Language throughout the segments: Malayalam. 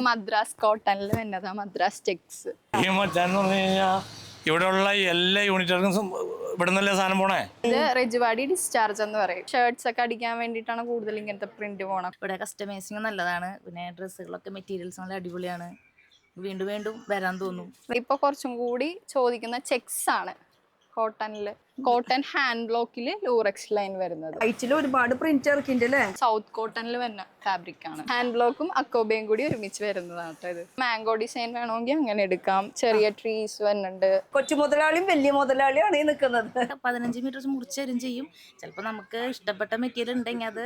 മദ്രാസ് കോട്ടണിൽ വരുന്നതാ മദ്രാസ് ചെക്സ്. ഈ മച്ചാന്ന് പറഞ്ഞു കഴിഞ്ഞാൽ ഇവിടെയുള്ള എല്ലാ യൂണിറ്റുകൾക്കും ഇവിടെ നിന്നല്ലേ സാധനം പോണേ. ഇത് റെജുവാടി ഡിസ്ചാർജ് എന്ന് പറയും. ഷർട്ട്സ് ഒക്കെ അടിക്കാൻ വേണ്ടിയിട്ടാണ് കൂടുതൽ ഇങ്ങനത്തെ പ്രിന്റ് പോണം. ഇവിടെ കസ്റ്റമൈസിങ് നല്ലതാണ്. പിന്നെ ഡ്രസ്സുകളൊക്കെ മെറ്റീരിയൽസ് നല്ല അടിപൊളിയാണ്. വീണ്ടും വീണ്ടും വരാൻ തോന്നും. ഇപ്പൊ കുറച്ചും കൂടി ചോദിക്കുന്ന ചെക്സ് ആണ് കോട്ടണില്. കോട്ടൺ ഹാൻഡ് ബ്ലോക്കില് ലൂറക്സ് ലൈൻ വരുന്നത്. വൈറ്റിൽ ഒരുപാട് പ്രിന്റ് ഇറക്കിണ്ടല്ലേ. സൗത്ത് കോട്ടണിൽ വരുന്ന ഫാബ്രിക് ആണ്. ഹാൻഡ് ബ്ലോക്കും അക്കോബയും കൂടി ഒരുമിച്ച് വരുന്നതാണ് കേട്ടോ ഇത്. മാംഗോ ഡിസൈൻ വേണമെങ്കിൽ അങ്ങനെ എടുക്കാം. ചെറിയ ട്രീസ് വരുന്നുണ്ട്. കൊച്ചു മുതലാളിയും വലിയ മുതലാളിയാണ് ഈ നിൽക്കുന്നത്. 15 മീറ്റർ മുറിച്ച് തരും ചെയ്യും. ചിലപ്പോൾ നമുക്ക് ഇഷ്ടപ്പെട്ട മെറ്റീരിയൽ ഉണ്ടെങ്കിൽ അത്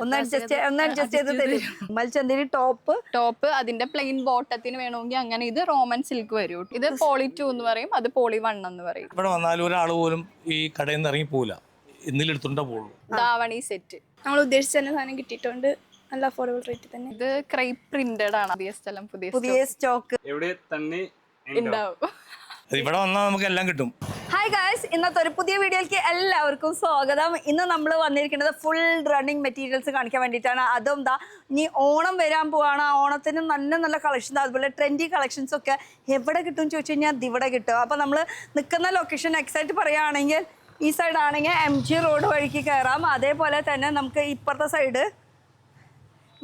ഒന്ന് അഡ്ജസ്റ്റ് ചെയ്ത് തരും. മൽച്ചന്തേരി ടോപ്പ് അതിന്റെ പ്ലെയിൻ ബോട്ടത്തിന് വേണമെങ്കിൽ അങ്ങനെ. ഇത് റോമൻ സിൽക്ക് വരും. ഇത് പോളി 2 എന്ന് പറയും, അത് പോളി 1 എന്ന് പറയും. ഇവിടെ വന്നാലും ഒരാൾ പോലും ഈ കടയിൽ നിന്ന് ഇറങ്ങി പോവില്ല, ഇന്നിലെടുത്തോണ്ടേ പോകുള്ളൂ. ദാവണി സെറ്റ് നമ്മൾ ഉദ്ദേശിച്ച തന്നെ സാധനം കിട്ടിയിട്ടുണ്ട്. നല്ല അഫോർഡബിൾ റേറ്റ് തന്നെ. ഇത് ക്രൈപ്പ് പ്രിന്റഡ് ആണ്. പുതിയ സ്ഥലം പുതിയ സ്റ്റോക്ക് എവിടെ തന്നെ ഉണ്ടാവും. ഇവിടെ വന്നാൽ നമുക്ക് എല്ലാം കിട്ടും. ഹായ് ഗായ്സ്, ഇന്നത്തെ ഒരു പുതിയ വീഡിയോയിലേക്ക് എല്ലാവർക്കും സ്വാഗതം. ഇന്ന് നമ്മൾ വന്നിരിക്കുന്നത് ഫുൾ റണ്ണിങ് മെറ്റീരിയൽസ് കാണിക്കാൻ വേണ്ടിയിട്ടാണ്. അതും ദാ ഇനി ഓണം വരാൻ പോവാണ്. ഓണത്തിന് നല്ല നല്ല കളക്ഷൻസ്, അതുപോലെ ട്രെൻഡി കളക്ഷൻസ് ഒക്കെ എവിടെ കിട്ടും എന്ന് ചോദിച്ചു കഴിഞ്ഞാൽ അത് ഇവിടെ കിട്ടും. അപ്പോൾ നമ്മൾ നിൽക്കുന്ന ലൊക്കേഷൻ എക്സാക്റ്റ് പറയുകയാണെങ്കിൽ ഈ സൈഡ് ആണെങ്കിൽ MG റോഡ് വഴിക്ക് കയറാം. അതേപോലെ തന്നെ നമുക്ക് ഇപ്പുറത്തെ സൈഡ്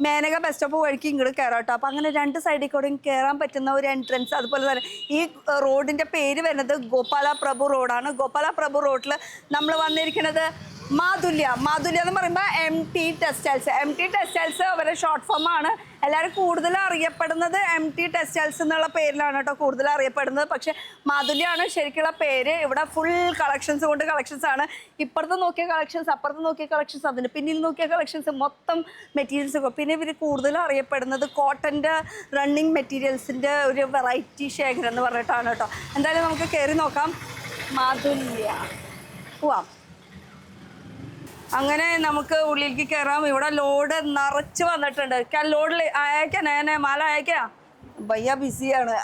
മേനക ബസ് സ്റ്റോപ്പ് വഴിക്ക് ഇങ്ങോട്ട് കയറാം കേട്ടോ. അപ്പോൾ അങ്ങനെ രണ്ട് സൈഡിൽ കൂടെ കയറാൻ പറ്റുന്ന ഒരു എൻട്രൻസ്. അതുപോലെ തന്നെ ഈ റോഡിൻ്റെ പേര് വരുന്നത് ഗോപാല പ്രഭു റോഡാണ്. ഗോപാല പ്രഭു റോഡിൽ നമ്മൾ വന്നിരിക്കുന്നത് മാതുല്യ എന്ന് പറയുമ്പോൾ MT ടെക്സ്റ്റൈൽസ്. MT ടെക്സ്റ്റൈൽസ് അവരുടെ ഷോർട്ട് ഫോം ആണ്. എല്ലാവരും കൂടുതൽ അറിയപ്പെടുന്നത് MT ടെക്സ്റ്റൈൽസ് എന്നുള്ള പേരിലാണ് കേട്ടോ കൂടുതൽ അറിയപ്പെടുന്നത്. പക്ഷേ മാതുല്യാണ് ശരിക്കുള്ള പേര്. ഇവിടെ ഫുൾ കളക്ഷൻസ് കൊണ്ട് കളക്ഷൻസ് ആണ്. ഇപ്പുറത്ത് നോക്കിയ കളക്ഷൻസ്, അപ്പുറത്ത് നോക്കിയ കളക്ഷൻസ്, അതിന് പിന്നിൽ നോക്കിയ കളക്ഷൻസ്, മൊത്തം മെറ്റീരിയൽസ്. പിന്നെ ഇവർ കൂടുതൽ അറിയപ്പെടുന്നത് കോട്ടൻ്റെ റണ്ണിങ് മെറ്റീരിയൽസിൻ്റെ ഒരു വെറൈറ്റി ശേഖരം എന്ന് പറഞ്ഞിട്ടാണ് കേട്ടോ. എന്തായാലും നമുക്ക് കയറി നോക്കാം. മാതുല്യ പോവാം. അങ്ങനെ നമുക്ക് ഉള്ളിലേക്ക് കയറാം. ഇവിടെ ലോഡ് നിറച്ച് വന്നിട്ടുണ്ട്. ലോഡിൽ അയക്കാനേ മാല അയക്കാ ഭയ്യ ബിസിയാണ്.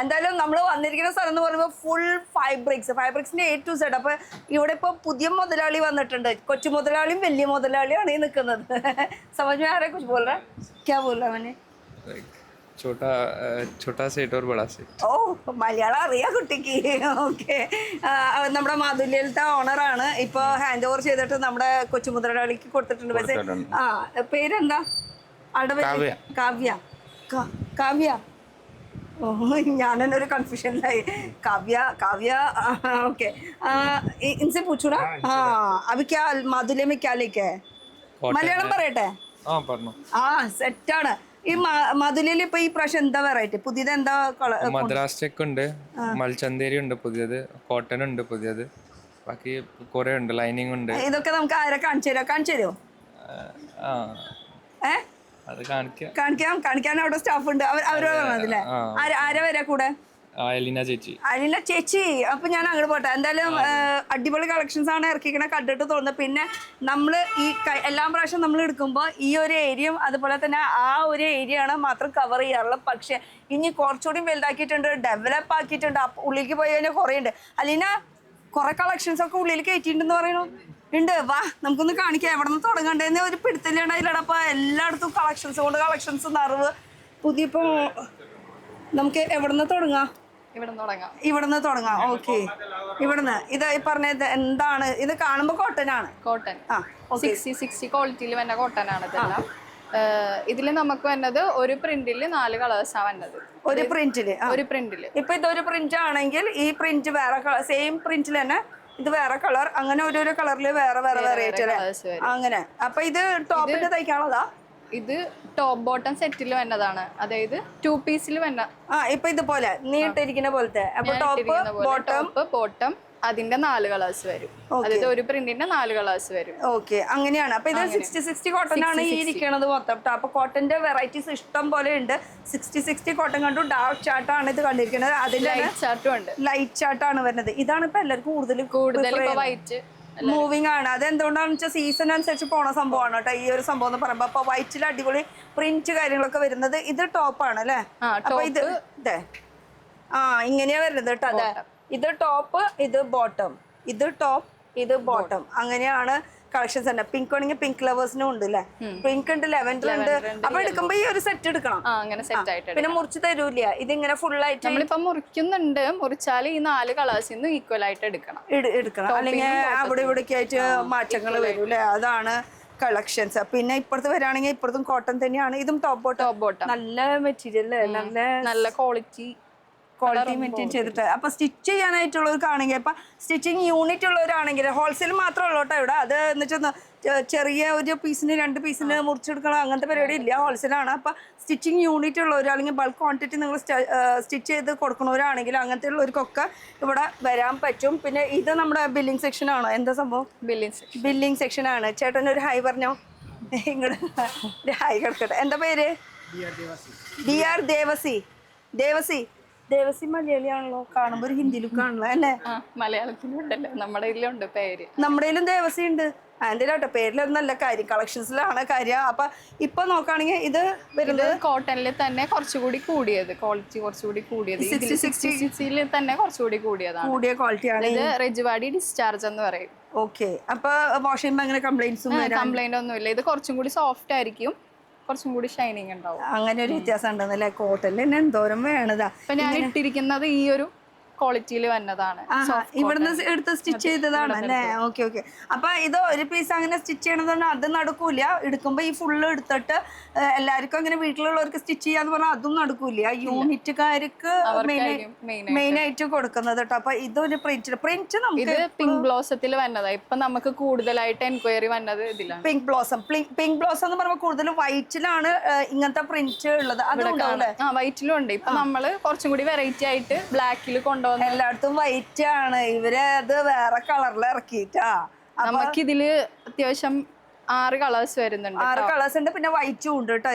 എന്തായാലും നമ്മൾ വന്നിരിക്കുന്ന സ്ഥലം എന്ന് പറയുമ്പോൾ ഫുൾ ഫൈബ്രിക്സിൻ്റെ A to Z. അപ്പോൾ ഇവിടെ ഇപ്പോൾ പുതിയ മുതലാളി വന്നിട്ടുണ്ട്. കൊച്ചു മുതലാളിയും വലിയ മുതലാളിയാണ് ഈ നിൽക്കുന്നത്. സമझ में आ रहा है कुछ बोल रहा है? क्या बोल रहा है मैंने? छोटा सेट और बड़ा सेट. ഓ മലയാളം അറിയാം കുട്ടിക്ക്. ഓക്കെ, നമ്മുടെ മാതുല്യത്തെ ഓണറാണ്. ഇപ്പോൾ ഹാൻഡ് ഓവർ ചെയ്തിട്ട് നമ്മുടെ കൊച്ചു മുതലാളിക്ക് കൊടുത്തിട്ടുണ്ട്. പക്ഷേ പേരെന്താ? കാവ്യ. ഓ, ഞാനെന്നെ ഒരു കൺഫ്യൂഷനിലായി. കാവ്യ. ഓക്കെ, ഇൻസെ പൂച്ചൂടാ. അഭി ക്യാ മാതുല്യ में क्या लेके है? മലയാളം പറയട്ടെ? സെറ്റാണ്. ഈ മാതുല്യയിൽ ഇപ്പൊ ഈ പ്രാവശ്യം എന്താ വെറൈറ്റി? പുതിയത് എന്താ? മദ്രാസ് ചെക്ക് ഉണ്ട്, മൽച്ചന്തേരി ഉണ്ട് പുതിയത്, കോട്ടൺ ഉണ്ട് പുതിയത്, ബാക്കി കുറെ ഉണ്ട്, ലൈനിങ് ഉണ്ട്. ഇതൊക്കെ നമുക്ക് ആരെ കാണിച്ചു തരുമോ? കാണിക്കാൻ അവിടെ സ്റ്റാഫ് ഉണ്ട്. അവര് പറഞ്ഞതില്ലേ? ആരാ വരാ കൂടെ? അലീന ചേച്ചി. അപ്പൊ ഞാൻ അങ്ങോട്ട് പോട്ടെ. എന്തായാലും അടിപൊളി കളക്ഷൻസ് ആണ് ഇറക്കിക്കണ കണ്ടിട്ട് തോന്നുന്നത്. പിന്നെ നമ്മൾ ഈ എല്ലാ പ്രാവശ്യം നമ്മൾ എടുക്കുമ്പോൾ ഈ ഒരു ഏരിയയും അതുപോലെ തന്നെ ആ ഒരു ഏരിയ ആണ് മാത്രം കവർ ചെയ്യാറുള്ളത്. പക്ഷെ ഇനി കുറച്ചുകൂടി വലുതാക്കിയിട്ടുണ്ട്, ഡെവലപ്പ് ആക്കിയിട്ടുണ്ട്. ഉള്ളിലേക്ക് പോയി കഴിഞ്ഞാൽ കുറേ ഉണ്ട്. അലീന, കുറെ കളക്ഷൻസ് ഒക്കെ ഉള്ളിൽ കയറ്റിയിട്ടുണ്ടെന്ന് പറയണു. ഉണ്ട്, വാ നമുക്കൊന്ന് കാണിക്കാം. എവിടെ നിന്ന് തുടങ്ങണ്ടേന്ന് ഒരു പിടുത്തല്ലാണ് അതിലട. അപ്പോൾ എല്ലായിടത്തും കളക്ഷൻസ് നിറവ് പുതിയ. ഇപ്പോൾ നമുക്ക് എവിടെ നിന്ന് തുടങ്ങാം? ഇവിടുന്ന് തുടങ്ങാം. ഓക്കെ, ഇവിടുന്ന് ഇത് പറഞ്ഞത് എന്താണ്? ഇത് കാണുമ്പോൾ കോട്ടൺ 60 ക്വാളിറ്റിയിൽ വരുന്ന കോട്ടൺ ആണ് ഇതെല്ലാം. ഇതിൽ നമുക്ക് വരുന്നത് ഒരു പ്രിന്റിൽ 4 കളേഴ്സാണ് വരുന്നത്. ഒരു പ്രിന്റില് ഇപ്പൊ ഇതൊരു പ്രിന്റ് ആണെങ്കിൽ ഈ പ്രിന്റ് വേറെ സെയിം പ്രിന്റിൽ തന്നെ ഇത് വേറെ കളർ, അങ്ങനെ ഓരോ കളറിൽ വേറെ വെറൈറ്റി അങ്ങനെ. അപ്പൊ ഇത് ടോപ്പിന്റെ തയ്ക്കാനുള്ളതാ? ഇത് ടോപ്പ് ബോട്ടം സെറ്റിൽ വരുന്നതാണ്. അതായത് 2 പീസിൽ വരുന്ന. ഇപ്പൊ ഇതുപോലെ നീട്ടിരിക്കുന്ന പോലത്തെ. അപ്പൊ ടോപ്പ് ബോട്ടം അതിന്റെ 4 കളേഴ്സ് വരും. അതായത് ഒരു പ്രിന്റിന്റെ 4 കളേഴ്സ് വരും. ഓക്കെ, അങ്ങനെയാണ്. അപ്പൊ ഇത് 60 കോട്ടൺ ആണ് ഈ ഇരിക്കുന്നത് മൊത്തം. അപ്പൊ കോട്ടന്റെ വെറൈറ്റീസ് ഇഷ്ടം പോലെ ഉണ്ട്. 60 കോട്ടൺ കണ്ടു. ഡാർക്ക് ചാർട്ടാണ് ഇത് കണ്ടിരിക്കുന്നത്. അതിന്റെ ലൈറ്റ് ചാർട്ടാണ് വരുന്നത്. ഇതാണ് ഇപ്പൊ എല്ലാവർക്കും കൂടുതൽ വൈറ്റ് മൂവിങ് ആണ്. അതെന്തുകൊണ്ടാണെന്ന് വെച്ചാൽ സീസൺ അനുസരിച്ച് പോണ സംഭവമാണ് കേട്ടോ ഈ ഒരു സംഭവം എന്ന് പറയുമ്പോൾ. അപ്പൊ വൈറ്റിൽ അടിപൊളി പ്രിന്റ് കാര്യങ്ങളൊക്കെ വരുന്നത്. ഇത് ടോപ്പാണ് അല്ലേ? അപ്പൊ ഇത് ഇങ്ങനെയാ വരുന്നത് കേട്ടോ. അതെ, ഇത് ടോപ്പ്, ഇത് ബോട്ടം, ഇത് ടോപ്പ്, ഇത് ബോട്ടം, അങ്ങനെയാണ് കളക്ഷൻസ് ഉണ്ട്. പിങ്ക് ആണെങ്കിൽ പിങ്ക് ലവേഴ്സിനും ഉണ്ട് അല്ലേ? പിങ്ക് ഉണ്ട്, ലെവൻഡർ ഉണ്ട്. അപ്പൊ എടുക്കുമ്പോ ഈ ഒരു സെറ്റ് എടുക്കണം. അങ്ങനെ സെറ്റ് ആയിട്ട് പിന്നെ മുറിച്ച് തരൂല, ഇതിങ്ങനെ ഫുൾ ആയിട്ട് നമ്മളിപ്പോ മുറിക്കുന്നുണ്ട്. മുറിച്ചാൽ ഈ 4 കളേഴ്സിൽ നിന്ന് ഈക്വൽ ആയിട്ട് എടുക്കണം. എടുക്കണം, അല്ലെങ്കിൽ അവിടെ ഇവിടേക്ക് ആയിട്ട് മാറ്റങ്ങൾ വരും അല്ലേ? അതാണ് കളക്ഷൻസ്. പിന്നെ ഇപ്പുറത്ത് വരാണെങ്കിൽ ഇപ്പുറത്തും കോട്ടൺ തന്നെയാണ്. ഇതും ടോപ്പ് ബോട്ടം, നല്ല മെറ്റീരിയൽ, നല്ല ക്വാളിറ്റി മെയിൻറ്റെയിൻ ചെയ്തിട്ട്. അപ്പൊ സ്റ്റിച്ച് ചെയ്യാനായിട്ടുള്ളവർക്കാണെങ്കിൽ ഇപ്പൊ സ്റ്റിച്ചിങ് യൂണിറ്റ് ഉള്ളവരാണെങ്കിൽ ഹോൾസെയിൽ മാത്രമേ ഉള്ളൂ കേട്ടോ ഇവിടെ. അത് എന്ന് വെച്ചാൽ ചെറിയ ഒരു പീസിന് 2 പീസിന് മുറിച്ചെടുക്കണം അങ്ങനത്തെ പരിപാടി ഇല്ല, ഹോൾസെയിലാണ്. അപ്പൊ സ്റ്റിച്ചിങ് യൂണിറ്റ് ഉള്ളവർ അല്ലെങ്കിൽ ബൾക്ക് ക്വാണ്ടിറ്റി നിങ്ങൾ സ്റ്റിച്ച് ചെയ്ത് കൊടുക്കുന്നവരാണെങ്കിൽ അങ്ങനത്തെ ഉള്ളവർക്കൊക്കെ ഇവിടെ വരാൻ പറ്റും. പിന്നെ ഇത് നമ്മുടെ ബില്ലിംഗ് സെക്ഷൻ ആണോ? എന്താ സംഭവം? ബില്ലിംഗ് സെക്ഷൻ ആണ്. ചേട്ടൻ ഒരു ഹൈ പറഞ്ഞോ, ഇങ്ങോട്ട് ഒരു ഹൈ കിടക്കട്ടെ. എന്താ പേര്? DR ദേവസി മലയാളിയാണല്ലോ, കാണുമ്പോ ഒരു ഹിന്ദി ലുക്കാണല്ലോ അല്ലേ? മലയാളത്തിലും ഉണ്ടല്ലോ, നമ്മുടെ ഇതിലുണ്ട് പേര്. നമ്മുടെ ഇതിലും ദേവസി ഉണ്ട്. അതിന്റെ കേട്ടോ പേരിലൊന്നും നല്ല കാര്യം, കളക്ഷൻസിലാണ് കാര്യം. അപ്പൊ ഇപ്പൊ നോക്കുകയാണെങ്കിൽ ഇത് വരുന്നത് കോട്ടണിൽ തന്നെ കുറച്ചുകൂടി കൂടിയത്, ക്വാളിറ്റി കുറച്ചുകൂടി കൂടിയത്, 60 തന്നെ കുറച്ചുകൂടി കൂടിയ ക്വാളിറ്റിയാണ്. ഇത് റെജുവാടി ഡിസ്ചാർജ് എന്ന് പറയും. ഓക്കെ. അപ്പൊ വാഷ് ചെയ്യുമ്പോ അങ്ങനെ കംപ്ലൈന്റ് ഒന്നുമില്ല. ഇത് കുറച്ചും കൂടി സോഫ്റ്റ് ആയിരിക്കും, കുറച്ചും കൂടി ഷൈനിങ് ഉണ്ടാവും. അങ്ങനെ ഒരു വ്യത്യാസം ഉണ്ടെന്നല്ലേ? കോട്ടണിൽ തന്നെ എന്തോരം വേണതാ. ഇപ്പൊ ഞാൻ ഇട്ടിരിക്കുന്നത് ഈ ഒരു ക്വാളിറ്റിയിൽ വന്നതാണ്. ഇവിടുന്ന് എടുത്ത് സ്റ്റിച്ച് ചെയ്തതാണ് അല്ലേ? ഓക്കെ. അപ്പൊ ഇത് ഒരു പീസ് അങ്ങനെ സ്റ്റിച്ച് ചെയ്യണമെന്ന് പറഞ്ഞാൽ അത് നടക്കൂല. എടുക്കുമ്പോ ഈ ഫുള്ള് എടുത്തിട്ട് എല്ലാവർക്കും അങ്ങനെ വീട്ടിലുള്ളവർക്ക് സ്റ്റിച്ച് ചെയ്യാന്ന് പറഞ്ഞാൽ അതും നടക്കൂല. യൂണിറ്റുകാർക്ക് മെയിൻ ആയിട്ട് കൊടുക്കുന്നത് കേട്ടോ. അപ്പൊ ഇതൊരു പ്രിന്റ് നമുക്ക് പിങ്ക് ബ്ലോസത്തിൽ വന്നതാ. ഇപ്പൊ നമുക്ക് കൂടുതലായിട്ട് എൻക്വയറി വന്നത് ഇതിലാണ്. പിങ്ക് ബ്ലോസം എന്ന് പറയുമ്പോൾ കൂടുതലും വൈറ്റിലാണ് ഇങ്ങനത്തെ പ്രിന്റ് ഉള്ളത്. അതുകൊണ്ടാണ് വൈറ്റിലും ഉണ്ട്. ഇപ്പൊ നമ്മള് കുറച്ചും കൂടി വെറൈറ്റി ആയിട്ട് ബ്ലാക്കിൽ കൊണ്ടുവന്നു. എല്ലായിടത്തും വൈറ്റ് ആണ്, ഇവര് അത് വേറെ കളറിൽ ഇറക്കിയിട്ടാ. നമുക്കിതില് അത്യാവശ്യം 6 കളേഴ്സ് വരുന്നുണ്ട്. 6 കളേഴ്സ് ഉണ്ട്. പിന്നെ വൈറ്റും ഉണ്ട് കേട്ടോ.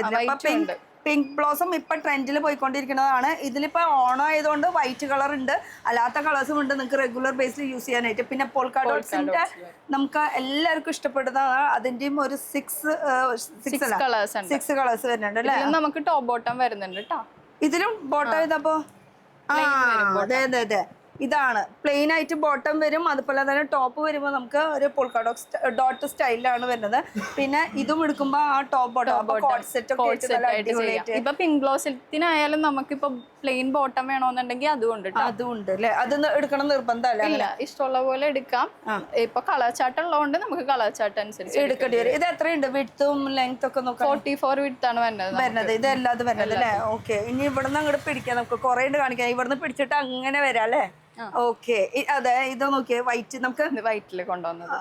പിങ്ക് ബ്ലോസം ഇപ്പൊ ട്രെൻഡിൽ പോയിക്കൊണ്ടിരിക്കുന്നതാണ്. ഇതിലിപ്പോ ഓണം ആയതുകൊണ്ട് വൈറ്റ് കളർ ഉണ്ട്, അല്ലാത്ത കളേഴ്സും ഉണ്ട് നിങ്ങൾക്ക് റെഗുലർ ബേസിൽ യൂസ് ചെയ്യാനായിട്ട്. പിന്നെ പോൾക്ക ഡോട്ട്സിന്റെ നമുക്ക് എല്ലാവർക്കും ഇഷ്ടപ്പെടുന്നതാണ്. അതിന്റെയും ഒരു 6 കളേഴ്സ് വരുന്നുണ്ട് അല്ലേ? നമുക്ക് ടോപ്പ് ബോട്ടം വരുന്നുണ്ട് കേട്ടോ. ഇതിലും ബോട്ടം ഇതപ്പോ അതെ ഇതാണ് പ്ലെയിൻ ആയിട്ട് ബോട്ടം വരും. അതുപോലെ തന്നെ ടോപ്പ് വരുമ്പോൾ നമുക്ക് ഒരു പോൾക്ക ഡോട്ട് സ്റ്റൈലിലാണ് വരുന്നത്. പിന്നെ ഇതും എടുക്കുമ്പോ ആ ടോപ്പ് ബോട്ടം കോട്ട് സെറ്റ് ഒക്കെ. ഇപ്പൊ പിങ്ക് ഗ്ലോസിനായാലും നമുക്കിപ്പോ പ്ലെയിൻ ബോട്ടം വേണമെന്നുണ്ടെങ്കിൽ അതുകൊണ്ട് അതുണ്ട് അല്ലെ? അത് എടുക്കണം നിർബന്ധമല്ല, ഇല്ല, ഇഷ്ടമുള്ള പോലെ എടുക്കാം. ഇപ്പൊ കളർ ചാർട്ട് ഉള്ളതുകൊണ്ട് നമുക്ക് കളർ ചാർട്ട് അനുസരിച്ച് എടുക്കേണ്ടി വരും. ഇത് എത്രയുണ്ട് വിഡ്ത്തും ലെങ്ത് ഒക്കെ നോക്കാം? 44 വിഡ്ത്ത് ആണ് വരുന്നത്. ഇത് എല്ലാതും വരുന്നത് അല്ലേ? ഓക്കെ. ഇനി ഇവിടുന്ന് അങ്ങോട്ട് പിടിക്കാം, നമുക്ക് കുറെ കാണിക്കാം. ഇവിടുന്ന് പിടിച്ചിട്ട് അങ്ങനെ വരാം അല്ലേ? ഓക്കെ. അതെ ഇത് നോക്കിയേ, വൈറ്റ് നമുക്ക് വൈറ്റില് കൊണ്ടുവന്നത്.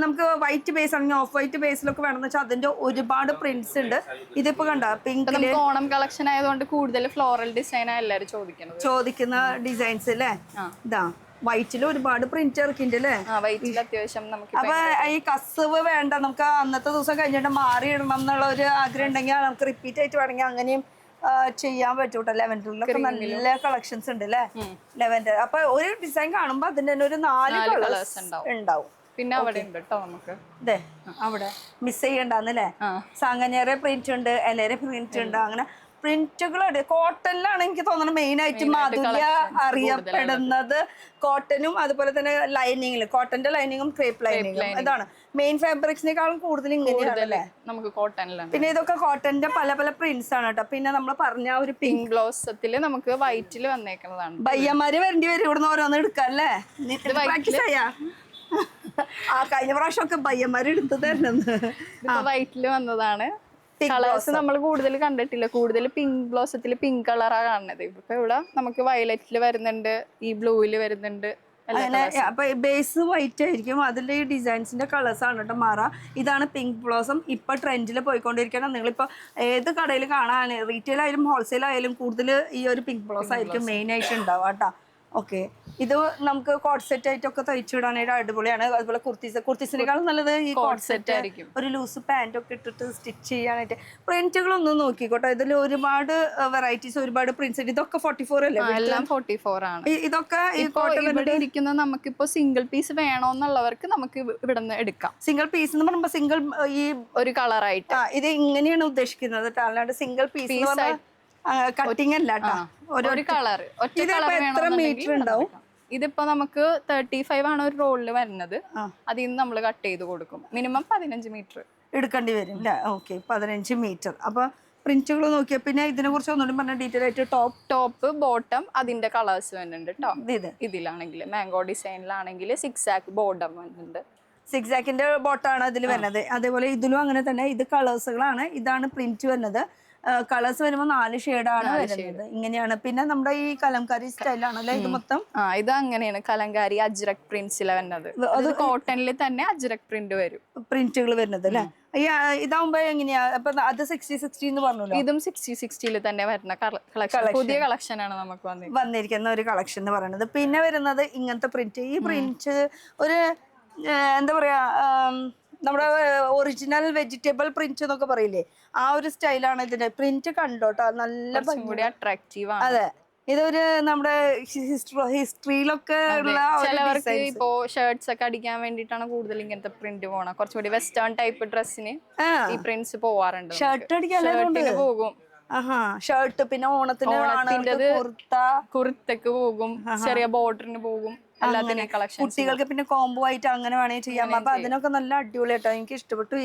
നമുക്ക് വൈറ്റ് ബേസ് ആണെങ്കിൽ ഓഫ് വൈറ്റ് ബേസിലൊക്കെ വേണമെന്ന് വെച്ചാൽ അതിന്റെ ഒരുപാട് പ്രിന്റ്സ് ഉണ്ട്. ഇതിപ്പോ കണ്ട പിങ്ക് ഓണം കളക്ഷൻ ആയതുകൊണ്ട് കൂടുതൽ ഫ്ലോറൽ ഡിസൈൻ എല്ലാവരും ചോദിക്കുന്ന ഡിസൈൻസ് അല്ലേ? ഇതാ വൈറ്റിൽ ഒരുപാട് പ്രിന്റ് ഇറക്കിണ്ട് അത്യാവശ്യം. അപ്പൊ ഈ കസവ് വേണ്ട, നമുക്ക് അന്നത്തെ ദിവസം കഴിഞ്ഞിട്ട് മാറി ഇടണം എന്നുള്ള ഒരു ആഗ്രഹം ഉണ്ടെങ്കിൽ നമുക്ക് റിപ്പീറ്റ് ആയിട്ട് വേണമെങ്കിൽ അങ്ങനെയും ചെയ്യാൻ പറ്റൂട്ടോ. ലെവൻഡറിലൊക്കെ നല്ല കളക്ഷൻസ് ഉണ്ട് അല്ലേ? ലെവൻഡർ അപ്പൊ ഒരു ഡിസൈൻ കാണുമ്പോ അതിന്റെ തന്നെ ഒരു 4 കളേഴ്സ് ഉണ്ടാവും. പിന്നെ അവിടെ ഉണ്ട് കേട്ടോ നമുക്ക്. അതെ അവിടെ മിസ് ചെയ്യണ്ടെന്നല്ലേ? സാങ്കനേറെ പ്രിന്റ് ഉണ്ട്, എലേറെ പ്രിന്റ് ഉണ്ട്. അങ്ങനെ പ്രിന്റുകൾ കോട്ടണിലാണ് എനിക്ക് തോന്നുന്നത് മെയിൻ ആയിട്ട് മാധുര്യ അറിയപ്പെടുന്നത്. കോട്ടനും അതുപോലെ തന്നെ ലൈനിങ്ങിലും, കോട്ടന്റെ ലൈനിങ്ങും ക്രേപ്പ് ലൈനിങ്ങും ഇതാണ് മെയിൻ ഫാബ്രിക്സിനേക്കാളും കൂടുതൽ ഇങ്ങനെയാണല്ലേ നമുക്ക് കോട്ടണിലാണ്. പിന്നെ ഇതൊക്കെ കോട്ടന്റെ പല പല പ്രിന്റ്സ് ആണ് കേട്ടോ. പിന്നെ നമ്മൾ പറഞ്ഞ ഒരു പിങ്ക് ബ്ലൗസത്തില് നമുക്ക് വൈറ്റിൽ വന്നേക്കുന്നതാണ്. ബയ്യന്മാര് വരേണ്ടി വരും ഇവിടുന്ന് ഓരോന്ന് എടുക്കാല്ലേ? പ്രാക്ടീസ് ചെയ്യാ. കഴിഞ്ഞ പ്രാവശ്യം ഒക്കെ ബയ്യന്മാര് എടുത്തു തരുന്നത്. വൈറ്റില് വന്നതാണ്. കളേഴ്സ് നമ്മൾ കൂടുതൽ കണ്ടിട്ടില്ല. കൂടുതൽ പിങ്ക് ബ്ലോസത്തിൽ പിങ്ക് കളറാണ് കാണുന്നത്. ഇപ്പൊ ഇവിടെ നമുക്ക് വയലറ്റില് വരുന്നുണ്ട്, ഈ ബ്ലൂവില് വരുന്നുണ്ട്. അപ്പൊ ബേസ് വൈറ്റ് ആയിരിക്കും, അതിന്റെ ഈ ഡിസൈൻസിന്റെ കളേഴ്സ് ആണ് കേട്ടോ മാറാ. ഇതാണ് പിങ്ക് ബ്ലോസം ഇപ്പൊ ട്രെൻഡിൽ പോയിക്കൊണ്ടിരിക്കണം. നിങ്ങളിപ്പോ ഏത് കടയിൽ കാണാൻ, റീറ്റെയിൽ ആയാലും ഹോൾസെയിൽ ആയാലും കൂടുതൽ ഈ ഒരു പിങ്ക് ബ്ലോസ് ആയിരിക്കും മെയിൻ ആയിട്ട് ഉണ്ടാവുക കേട്ടോ. ഓക്കെ. ഇത് നമുക്ക് കോട്ട് സെറ്റ് ആയിട്ടൊക്കെ തയ്ച്ചിടാനായിട്ട് അടിപൊളിയാണ്. അതുപോലെ കുർത്തീസിനേക്കാളും നല്ലത് ഈ കോട്ട് സെറ്റ് ആയിരിക്കും. ഒരു ലൂസ് പാന്റ് ഒക്കെ ഇട്ടിട്ട് സ്റ്റിച്ച് ചെയ്യാനായിട്ട്. പ്രിന്റുകളൊന്നും നോക്കിക്കോട്ടെ, ഇതിൽ ഒരുപാട് വെറൈറ്റീസ്, ഒരുപാട് പ്രിന്റ്സ്. ഇതൊക്കെ 44 അല്ലേ? എല്ലാം 44 ആണ്. ഇതൊക്കെ ഇവിടെ ഇരിക്കുന്ന നമുക്കിപ്പോ സിംഗിൾ പീസ് വേണോന്നുള്ളവർക്ക് നമുക്ക് ഇവിടെ നിന്ന് എടുക്കാം. സിംഗിൾ പീസ് എന്ന് പറയുമ്പോ സിംഗിൾ ഈ ഒരു കളറായിട്ട് ഇത് ഇങ്ങനെയാണ് ഉദ്ദേശിക്കുന്നത് കേട്ടോ, അല്ലാണ്ട് സിംഗിൾ പീസ് കട്ടിങ് അല്ല കേട്ടോ. ഒരു കളർ എത്ര മീറ്റർ ഉണ്ടാവും? ഇതിപ്പോ നമുക്ക് 35 ആണ് ഒരു റോളിൽ വരുന്നത്. അതിൽ നിന്ന് നമ്മൾ കട്ട് ചെയ്ത് കൊടുക്കും. മിനിമം 15 മീറ്റർ എടുക്കേണ്ടി വരും അല്ലേ? Okay, 15 metre. അപ്പൊ പ്രിന്റുകൾ നോക്കിയാൽ പിന്നെ ഇതിനെ കുറിച്ച് ഒന്നുകൂടി പറഞ്ഞ ഡീറ്റെയിൽ ആയിട്ട് ടോപ്പ് ബോട്ടം അതിന്റെ കളേഴ്സ് വരുന്നുണ്ട് കേട്ടോ. ഇത് ഇതിലാണെങ്കിൽ മാംഗോ ഡിസൈനിലാണെങ്കിൽ 6 ആക്ക് ബോട്ടം വരുന്നുണ്ട്. 6 ആക്കിന്റെ ബോട്ടാണ് ഇതിൽ വരുന്നത്. അതേപോലെ ഇതിലും അങ്ങനെ തന്നെ. ഇത് കളേഴ്സുകളാണ്. ഇതാണ് പ്രിന്റ് വരുന്നത്. കളേഴ്സ് വരുമ്പോൾ 4 ഷെയ്ഡാണ് വരുന്നത്. ഇങ്ങനെയാണ്. പിന്നെ നമ്മുടെ ഈ കലംകാരി സ്റ്റൈലാണല്ലേ ഇത് മൊത്തം? ഇത് അങ്ങനെയാണ് കലങ്കാരി അജ്രക് പ്രിന്റ്സിലെ വരുന്നത്. അത് കോട്ടണിൽ തന്നെ അജ്രക് പ്രിന്റ് വരും, പ്രിന്റുകൾ വരുന്നത് അല്ലേ? ഈ ഇതാവുമ്പോ എങ്ങനെയാ? അപ്പൊ അത് 60-60 എന്ന് പറഞ്ഞല്ലോ. ഇതും 60-60 തന്നെ വരുന്ന കളക്ഷൻ, പുതിയ കളക്ഷൻ ആണ് നമുക്ക് വന്നിരിക്കുന്ന ഒരു കളക്ഷൻ എന്ന് പറയുന്നത്. പിന്നെ വരുന്നത് ഇങ്ങനത്തെ പ്രിന്റ്. ഈ പ്രിന്റ് ഒരു എന്താ പറയാ, നമ്മുടെ ഒറിജിനൽ വെജിറ്റബിൾ പ്രിന്റ് എന്നൊക്കെ പറയില്ലേ, ആ ഒരു സ്റ്റൈലാണ് ഇതിന്റെ പ്രിന്റ്. കണ്ടോട്ടോ, നല്ല കൂടി അട്രാക്റ്റീവ് ആണ്. അതെ, ഇതൊരു നമ്മുടെ ഹിസ്റ്ററിയിലൊക്കെ ഉള്ള ചിലവർക്ക് ഇപ്പോ ഷർട്ട്സ് ഒക്കെ അടിക്കാൻ വേണ്ടിയിട്ടാണ് കൂടുതൽ ഇങ്ങനത്തെ പ്രിന്റ് പോണ. കുറച്ചുകൂടി വെസ്റ്റേൺ ടൈപ്പ് ഡ്രസ്സിന് ഈ പ്രിന്റ്സ് പോവാറുണ്ട്. ഷർട്ട് അടിക്കാൻ പോകും. ഷർട്ട് പിന്നെ ഓണത്തിന് കുർത്തക്ക് പോകും, ചെറിയ ബോർഡറിന് പോകും. കുട്ടികൾക്ക് പിന്നെ കോംബോ ആയിട്ട് അങ്ങനെ വേണമെങ്കിൽ ചെയ്യാം. അപ്പൊ അതിനൊക്കെ നല്ല അടിപൊളിയായിട്ടോ, എനിക്ക് ഇഷ്ടപ്പെട്ടു.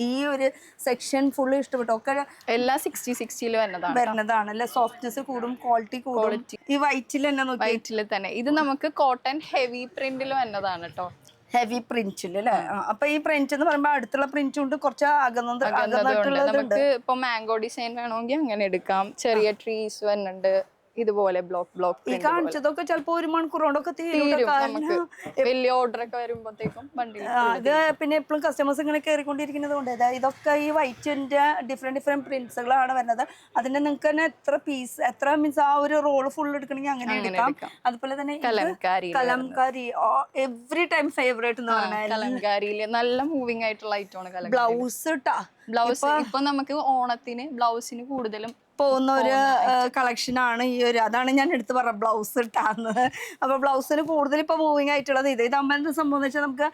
ഈ ഒരു സെക്ഷൻ ഫുള്ള് ഇഷ്ടപ്പെട്ടു. ഒക്കെ എല്ലാം 60-60 വരുന്നതാണ് അല്ലെ? സോഫ്റ്റ്നെസ് കൂടും, ക്വാളിറ്റി കൂടും. ഈ വൈറ്റിൽ തന്നെ നോക്കി, വൈറ്റിൽ തന്നെ. ഇത് നമുക്ക് കോട്ടൺ ഹെവി പ്രിന്റിൽ വന്നതാണ് കേട്ടോ. ഹെവി പ്രിന്റിൽ അല്ലേ? അപ്പൊ ഈ പ്രിന്റ് എന്ന് പറയുമ്പോ അടുത്തുള്ള പ്രിന്റ് ഉണ്ട്, കുറച്ച് അകന്നിട്ടുള്ളത്. നമുക്ക് ഇപ്പൊ മാംഗോ ഡിസൈൻ വേണമെങ്കിൽ അങ്ങനെ എടുക്കാം. ചെറിയ ട്രീസ് വരുന്നുണ്ട് ഇതുപോലെ ബ്ലോക്ക്. ഈ കാണിച്ചതൊക്കെ ചിലപ്പോ 1 മണിക്കൂർ കൊണ്ടൊക്കെ തീരും. വലിയ ഓർഡർ ഒക്കെ വരുമ്പോഴത്തേക്കും ഇത് പിന്നെ എപ്പോഴും കസ്റ്റമേഴ്സ് ഇങ്ങനെ കയറിക്കൊണ്ടിരിക്കുന്നത് കൊണ്ട് ഇതൊക്കെ ഈ വൈറ്റിന്റെ ഡിഫറെന്റ് പ്രിന്റ്സുകളാണ് വരുന്നത്. അതിന്റെ നിങ്ങൾക്ക് തന്നെ എത്ര പീസ്, എത്ര മീൻസ് ആ ഒരു റോള് ഫുൾ എടുക്കണമെങ്കിൽ അങ്ങനെ എടുക്കാം. അതുപോലെ തന്നെ കലംകാരി എവറി ടൈം ഫേവറേറ്റ് എന്ന് പറഞ്ഞാൽ കലംകാരിയില് നല്ല മൂവിങ് ആയിട്ടുള്ള ഐറ്റമാണ് കലംകാരി. ബ്ലൗസ് ഇപ്പൊ നമുക്ക് ഓണത്തിന് ബ്ലൗസിന് കൂടുതലും പോകുന്ന ഒരു കളക്ഷൻ ആണ് ഈ ഒരു. അതാണ് ഞാൻ എടുത്ത് പറഞ്ഞ ബ്ലൗസ് ഇട്ടാന്ന്. അപ്പൊ ബ്ലൗസിന് കൂടുതൽ ഇപ്പൊ മൂവിങ് ആയിട്ടുള്ളത് ഇതാകുമ്പോൾ എന്താ സംഭവം വെച്ചാൽ നമുക്ക്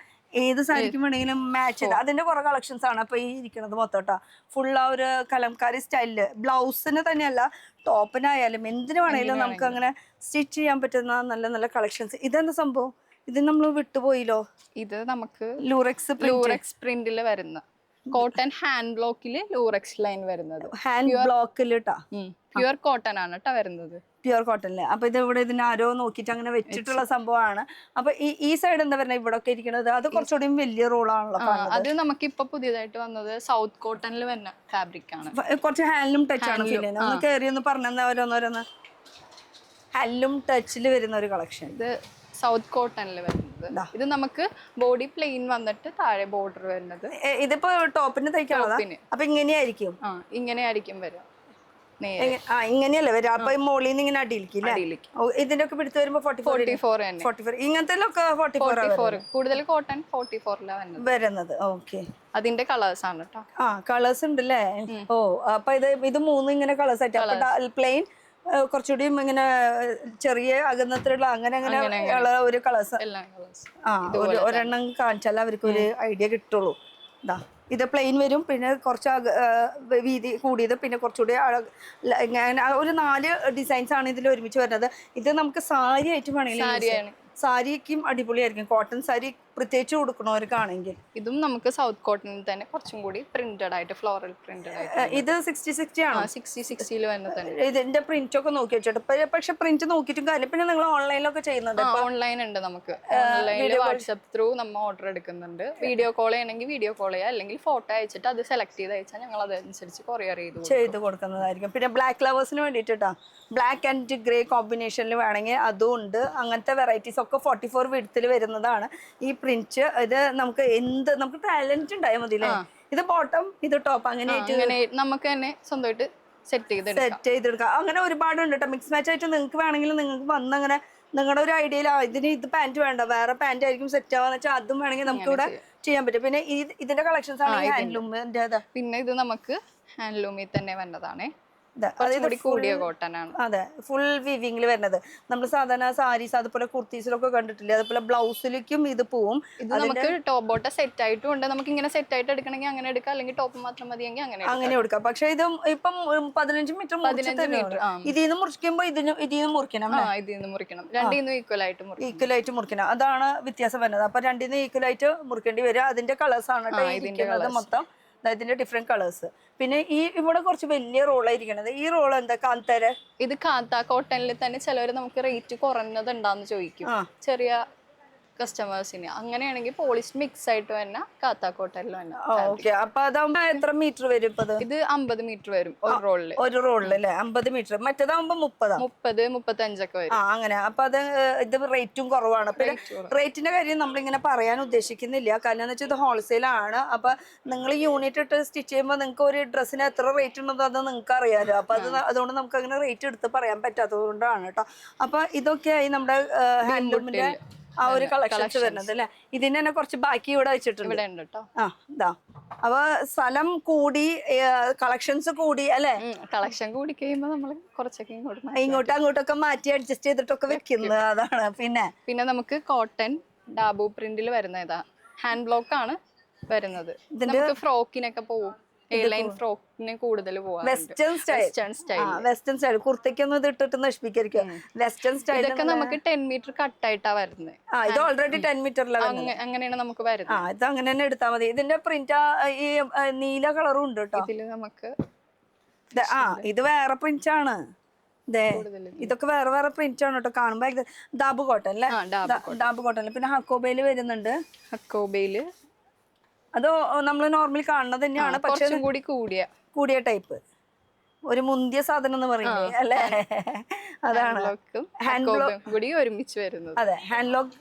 ഏത് സാരിക്കും വേണമെങ്കിലും മാച്ച് ചെയ്ത് അതിന്റെ കുറെ കളക്ഷൻസ് ആണ് അപ്പൊ ഈ ഇരിക്കുന്നത് മൊത്തം. ഫുൾ ആ ഒരു കലംകാരി സ്റ്റൈലില് ബ്ലൗസിന് തന്നെയല്ല ടോപ്പിനായാലും എന്തിനു വേണമെങ്കിലും നമുക്ക് അങ്ങനെ സ്റ്റിച്ച് ചെയ്യാൻ പറ്റുന്ന നല്ല നല്ല കളക്ഷൻസ്. ഇതെന്താ സംഭവം? ഇത് നമ്മൾ വിട്ടുപോയില്ലോ. ഇത് നമുക്ക് ലൂറെക്സ് പ്രിന്റിൽ വരുന്ന കോട്ടൺ ഹാൻഡ് ബ്ലോക്കില് ലൂറെക്സ് ലൈൻ വരുന്നത്. ഹാൻഡ് ബ്ലോക്കിൽ പ്യുവർ കോട്ടൺ ആണ് കേട്ടോ വരുന്നത്. പ്യുവർ കോട്ടണില്. അപ്പൊ ഇത് ഇവിടെ ഇതിന് ആരോ നോക്കിയിട്ട് അങ്ങനെ വെച്ചിട്ടുള്ള സംഭവമാണ്. അപ്പൊ ഈ സൈഡ് എന്താ പറയുക, ഇവിടെ ഒക്കെ ഇരിക്കുന്നത് അത് കുറച്ചുകൂടി വലിയ റോളാണല്ലോ. അത് നമുക്ക് ഇപ്പൊ പുതിയതായിട്ട് വന്നത് സൗത്ത് കോട്ടണിൽ വരുന്ന ഫാബ്രിക് ആണ്. കുറച്ച് ഹാൻഡ്ലൂം ടച്ച് ആണ് ഫീൽ ചെയ്യുന്നത്. ഒന്ന് കയറി ഒന്ന് പറഞ്ഞാൽ ഓരോന്നോരോന്ന് ഹാൻഡ്ലൂം ടച്ചിൽ വരുന്ന ഒരു കളക്ഷൻ. ഇത് സൗത്ത് കോട്ടണിൽ വരുന്നത്. ഇത് നമുക്ക് ബോഡി പ്ലെയിൻ വന്നിട്ട് താഴെ ബോർഡർ വരുന്നത്. ഇതിപ്പോ ടോപ്പിന് തയ്ക്കാണോ? അപ്പൊ ഇങ്ങനെയായിരിക്കും വരിക. ഇങ്ങനെയല്ലേ വരിക? അപ്പൊ മോളിൽ നിന്ന് ഇങ്ങനെ അടിയിലേക്ക്. ഇതിന്റെ ഒക്കെ പിടിച്ച് വരുമ്പോ 44 ഇങ്ങനത്തെ 44 കൂടുതൽ കോട്ടൺ 44 വരുന്നത്. ഓക്കെ, അതിന്റെ കളേഴ്സ് ആണ് കേട്ടോ. കളേഴ്സ് ഉണ്ട് അല്ലേ? ഓ, അപ്പൊ ഇത് 3 ഇങ്ങനെ കളേഴ്സ് ആയിട്ട് പ്ലെയിൻ, കുറച്ചുകൂടി ഇങ്ങനെ ചെറിയ അകന്നത്തിലുള്ള അങ്ങനെ ഉള്ള ഒരു കളേഴ്സ്. ഒരെണ്ണം കാണിച്ചാൽ അവർക്ക് ഒരു ഐഡിയ കിട്ടുള്ളൂ. ഇത് പ്ലെയിൻ വരും, പിന്നെ കുറച്ച് വീതി കൂടിയത്, പിന്നെ കുറച്ചുകൂടി ഒരു 4 ഡിസൈൻസ് ആണ് ഇതിൽ ഒരുമിച്ച് വരുന്നത്. ഇത് നമുക്ക് സാരി ആയിട്ട് വേണമെങ്കിൽ സാരിക്കും അടിപൊളിയായിരിക്കും. കോട്ടൺ സാരി പ്രത്യേകിച്ച് കൊടുക്കണവർക്കാണെങ്കിൽ. ഇതും നമുക്ക് സൗത്ത് കോട്ടണിൽ തന്നെ കുറച്ചും കൂടി പ്രിന്റഡ് ആയിട്ട് ഫ്ലോറൽ പ്രിന്റഡ് ആയിട്ട്. ഇത് 60-60 ആണ്. 60-60 വരുന്നത്. ഇതിന്റെ പ്രിന്റ് ഒക്കെ നോക്കി വെച്ചിട്ട് പക്ഷെ പ്രിന്റ് നോക്കിയിട്ടും കാര്യം. പിന്നെ നിങ്ങൾ ഓൺലൈനിലൊക്കെ ചെയ്യുന്നുണ്ട്? ഓൺലൈൻ ഉണ്ട് നമുക്ക്. ഓൺലൈനിൽ വാട്സ്ആപ്പ് ത്രൂ നമ്മൾ ഓർഡർ എടുക്കുന്നുണ്ട്. വീഡിയോ കോൾ ചെയ്യണമെങ്കിൽ വീഡിയോ കോൾ ചെയ്യാം, അല്ലെങ്കിൽ ഫോട്ടോ അയച്ചിട്ട് അത് സെലക്ട് ചെയ്ത് അയച്ചാൽ ഞങ്ങൾ അതനുസരിച്ച് കൊറിയർ ചെയ്ത് കൊടുക്കുന്നതായിരിക്കും. പിന്നെ ബ്ലാക്ക് ലവേഴ്സിന് വേണ്ടിയിട്ടാ ബ്ലാക്ക് ആൻഡ് ഗ്രേ കോമ്പിനേഷനിൽ വേണമെങ്കിൽ അതും ഉണ്ട്. അങ്ങനത്തെ വെറൈറ്റീസ് ഒക്കെ 44 വിഡ്ത്തിൽ വരുന്നതാണ് ഈ പ്രിന്റ്. ഇത് നമുക്ക് ടാലന്റ് ഉണ്ടായാൽ മതി അല്ലേ? ഇത് ബോട്ടം, ഇത് ടോപ്പ്, അങ്ങനെ നമുക്ക് തന്നെ സ്വന്തമായിട്ട് സെറ്റ് ചെയ്തെടുക്കാം. അങ്ങനെ ഒരുപാടുണ്ട് കേട്ടോ. മിക്സ് മാച്ച് ആയിട്ട് നിങ്ങൾക്ക് വേണമെങ്കിൽ നിങ്ങൾക്ക് വന്നങ്ങനെ നിങ്ങളുടെ ഒരു ഐഡിയയിൽ ഇതിന് ഇത് പാന്റ് വേണ്ട, വേറെ പാന്റ് ആയിരിക്കും സെറ്റ് ആവാന്ന് വെച്ചാൽ അതും വേണമെങ്കിൽ നമുക്ക് ഇവിടെ ചെയ്യാൻ പറ്റും. പിന്നെ ഇതിന്റെ കളക്ഷൻസ് ആണ് ഹാൻഡ്ലൂമിന്റെ. പിന്നെ ഇത് നമുക്ക് ഹാൻഡ്ലൂമിൽ തന്നെ വന്നതാണ്. കുറച്ചും കൂടി കൂടിയ കോട്ടൺ ആണ്. അതെ, ഫുൾ വിവിങ്ങിൽ വരുന്നത്. നമ്മൾ സാധാരണ സാരീസ് അതുപോലെ കുർത്തീസിലൊക്കെ കണ്ടിട്ടില്ലേ, അതുപോലെ ബ്ലൗസിലേക്കും ഇത് പോവും. ഇത് നമുക്ക് ടോപ്പ് ബോട്ടം സെറ്റ് ആയിട്ടും ഉണ്ട്. നമുക്ക് ഇങ്ങനെ സെറ്റ് ആയിട്ട് എടുക്കണമെങ്കിൽ അങ്ങനെ എടുക്കാം, അല്ലെങ്കിൽ ടോപ്പ് മാത്രം മതിയെങ്കിൽ അങ്ങനെ എടുക്കാം. പക്ഷെ ഇത് ഇപ്പം 15 മീറ്റർ ഇതിൽ നിന്ന് മുറിക്കുമ്പോ ഇതിൽ നിന്ന് മുറിക്കണം. ഇതിൽ നിന്ന് മുറിക്കണം, രണ്ടിൽ ഈക്വൽ ആയിട്ട് മുറിക്കണം. അതാണ് വ്യത്യാസം വരുന്നത്. അപ്പൊ രണ്ടിൽ ഈക്വൽ ആയിട്ട് മുറിക്കേണ്ടി വരിക. അതിന്റെ കളേഴ്സ് ആണ് ഇതിന്റെ മൊത്തം, ഇതിന്റെ ഡിഫറെന്റ് കളേഴ്സ്. പിന്നെ ഈ ഇവിടെ കുറച്ച് വലിയ റോളായിരിക്കണത്. ഈ റോൾ എന്താ കാന്തര? ഇത് കാന്ത കോട്ടണിൽ തന്നെ ചിലവർ നമുക്ക് റേറ്റ് കുറഞ്ഞത് ഉണ്ടാന്ന് ചോദിക്കും, ചെറിയ കസ്റ്റമേഴ്സിന്. അങ്ങനെയാണെങ്കിൽ പോളിസ്റ്റ് മിക്സ് ആയിട്ട് തന്നെ കാത്ത കോട്ടണിൽ തന്നെ. ഓക്കെ, അപ്പൊ അതാവുമ്പോ എത്ര മീറ്റർ വരും? ഇത് 50 മീറ്റർ വരും ഒരു റോളില് അല്ലേ? 50 മീറ്റർ. മറ്റേതാവുമ്പോ 30-35 ഒക്കെ വരും. അങ്ങനെ. അപ്പൊ അത് ഇത് റേറ്റും കുറവാണ്. പിന്നെ റേറ്റിന്റെ കാര്യം നമ്മളിങ്ങനെ പറയാൻ ഉദ്ദേശിക്കുന്നില്ല. കാരണം എന്ന് വെച്ചാൽ ഇത് ഹോൾസെയിൽ ആണ്. അപ്പൊ നിങ്ങൾ യൂണിറ്റ് ഇട്ട് സ്റ്റിച്ച് ചെയ്യുമ്പോൾ നിങ്ങൾക്ക് ഒരു ഡ്രസ്സിന് എത്ര റേറ്റ് ഉണ്ടെന്നോ അത് നിങ്ങൾക്ക് അറിയാലോ. അപ്പൊ അതുകൊണ്ട് നമുക്ക് അങ്ങനെ റേറ്റ് എടുത്ത് പറയാൻ പറ്റാത്തത് കൊണ്ടാണ് കേട്ടോ. അപ്പൊ ഇതൊക്കെയായി നമ്മുടെ ഹാൻഡ്ലൂമിന്റെ ആ ഒരു കളക്ഷൻസ് വരുന്നത് അല്ലെ. ഇതിന് തന്നെ കുറച്ച് ബാക്കി ഇവിടെ വെച്ചിട്ടുണ്ട്. ഇതാ. അപ്പൊ സ്ഥലം കൂടി, കളക്ഷൻസ് കൂടി അല്ലെ. കളക്ഷൻ കൂടി കഴിയുമ്പോ നമ്മള് കുറച്ചൊക്കെ ഇങ്ങോട്ടും അങ്ങോട്ടൊക്കെ മാറ്റി അഡ്ജസ്റ്റ് ചെയ്തിട്ടൊക്കെ വെക്കുന്നത്. അതാണ്. പിന്നെ നമുക്ക് കോട്ടൺ ഡാബു പ്രിന്റിൽ വരുന്ന ഇതാ ഹാൻഡ് ബ്ലോക്ക് ആണ് വരുന്നത്. നമുക്ക് ഫ്രോക്കിനൊക്കെ പോവും, എയർലൈൻ ഫ്രോക്കിന് കൂടുതൽ പോവാം. വെസ്റ്റേൺ സ്റ്റൈൽ കുർത്തയ്ക്കൊന്നും ഇത് ഇട്ടിട്ട് നശിപ്പിക്കായിരിക്കും. വെസ്റ്റേൺ സ്റ്റൈൽ ഇതൊക്കെ നമുക്ക് 10 മീറ്റർ കട്ടായിട്ടാ വരുന്നത്. ഇത് ഓൾറെഡി 10 മീറ്ററിലാണ്. അങ്ങനെയാണ് നമുക്ക് വരുന്നത്. ഇത് അങ്ങനെ തന്നെ എടുത്താൽ മതി. ഇതിന്റെ പ്രിന്റ് ഈ നീല കളറും ഉണ്ട് കേട്ടോ. ഇതില് നമുക്ക് ഇത് വേറെ പ്രിന്റ് ആണ്. ഇതൊക്കെ വേറെ വേറെ പ്രിന്റ് ആണ് കേട്ടോ. കാണുമ്പോ ഡാബു കോട്ടൺ അല്ലേ? ഡാബു കോട്ടൺ. പിന്നെ ഹക്കോബയില് വരുന്നുണ്ട്. ഹക്കോബയില് അത് നമ്മൾ നോർമലി കാണുന്നത് തന്നെയാണ്, പക്ഷെ കൂടിയ ടൈപ്പ്, ഒരു മുന്തിയ സാധനം എന്ന് പറയുന്നത് അല്ലേ? അതാണ് ഹാൻഡ് ബ്ലോക്കും കൂടി ഒരുമിച്ച് വരുന്നത്. അതെ,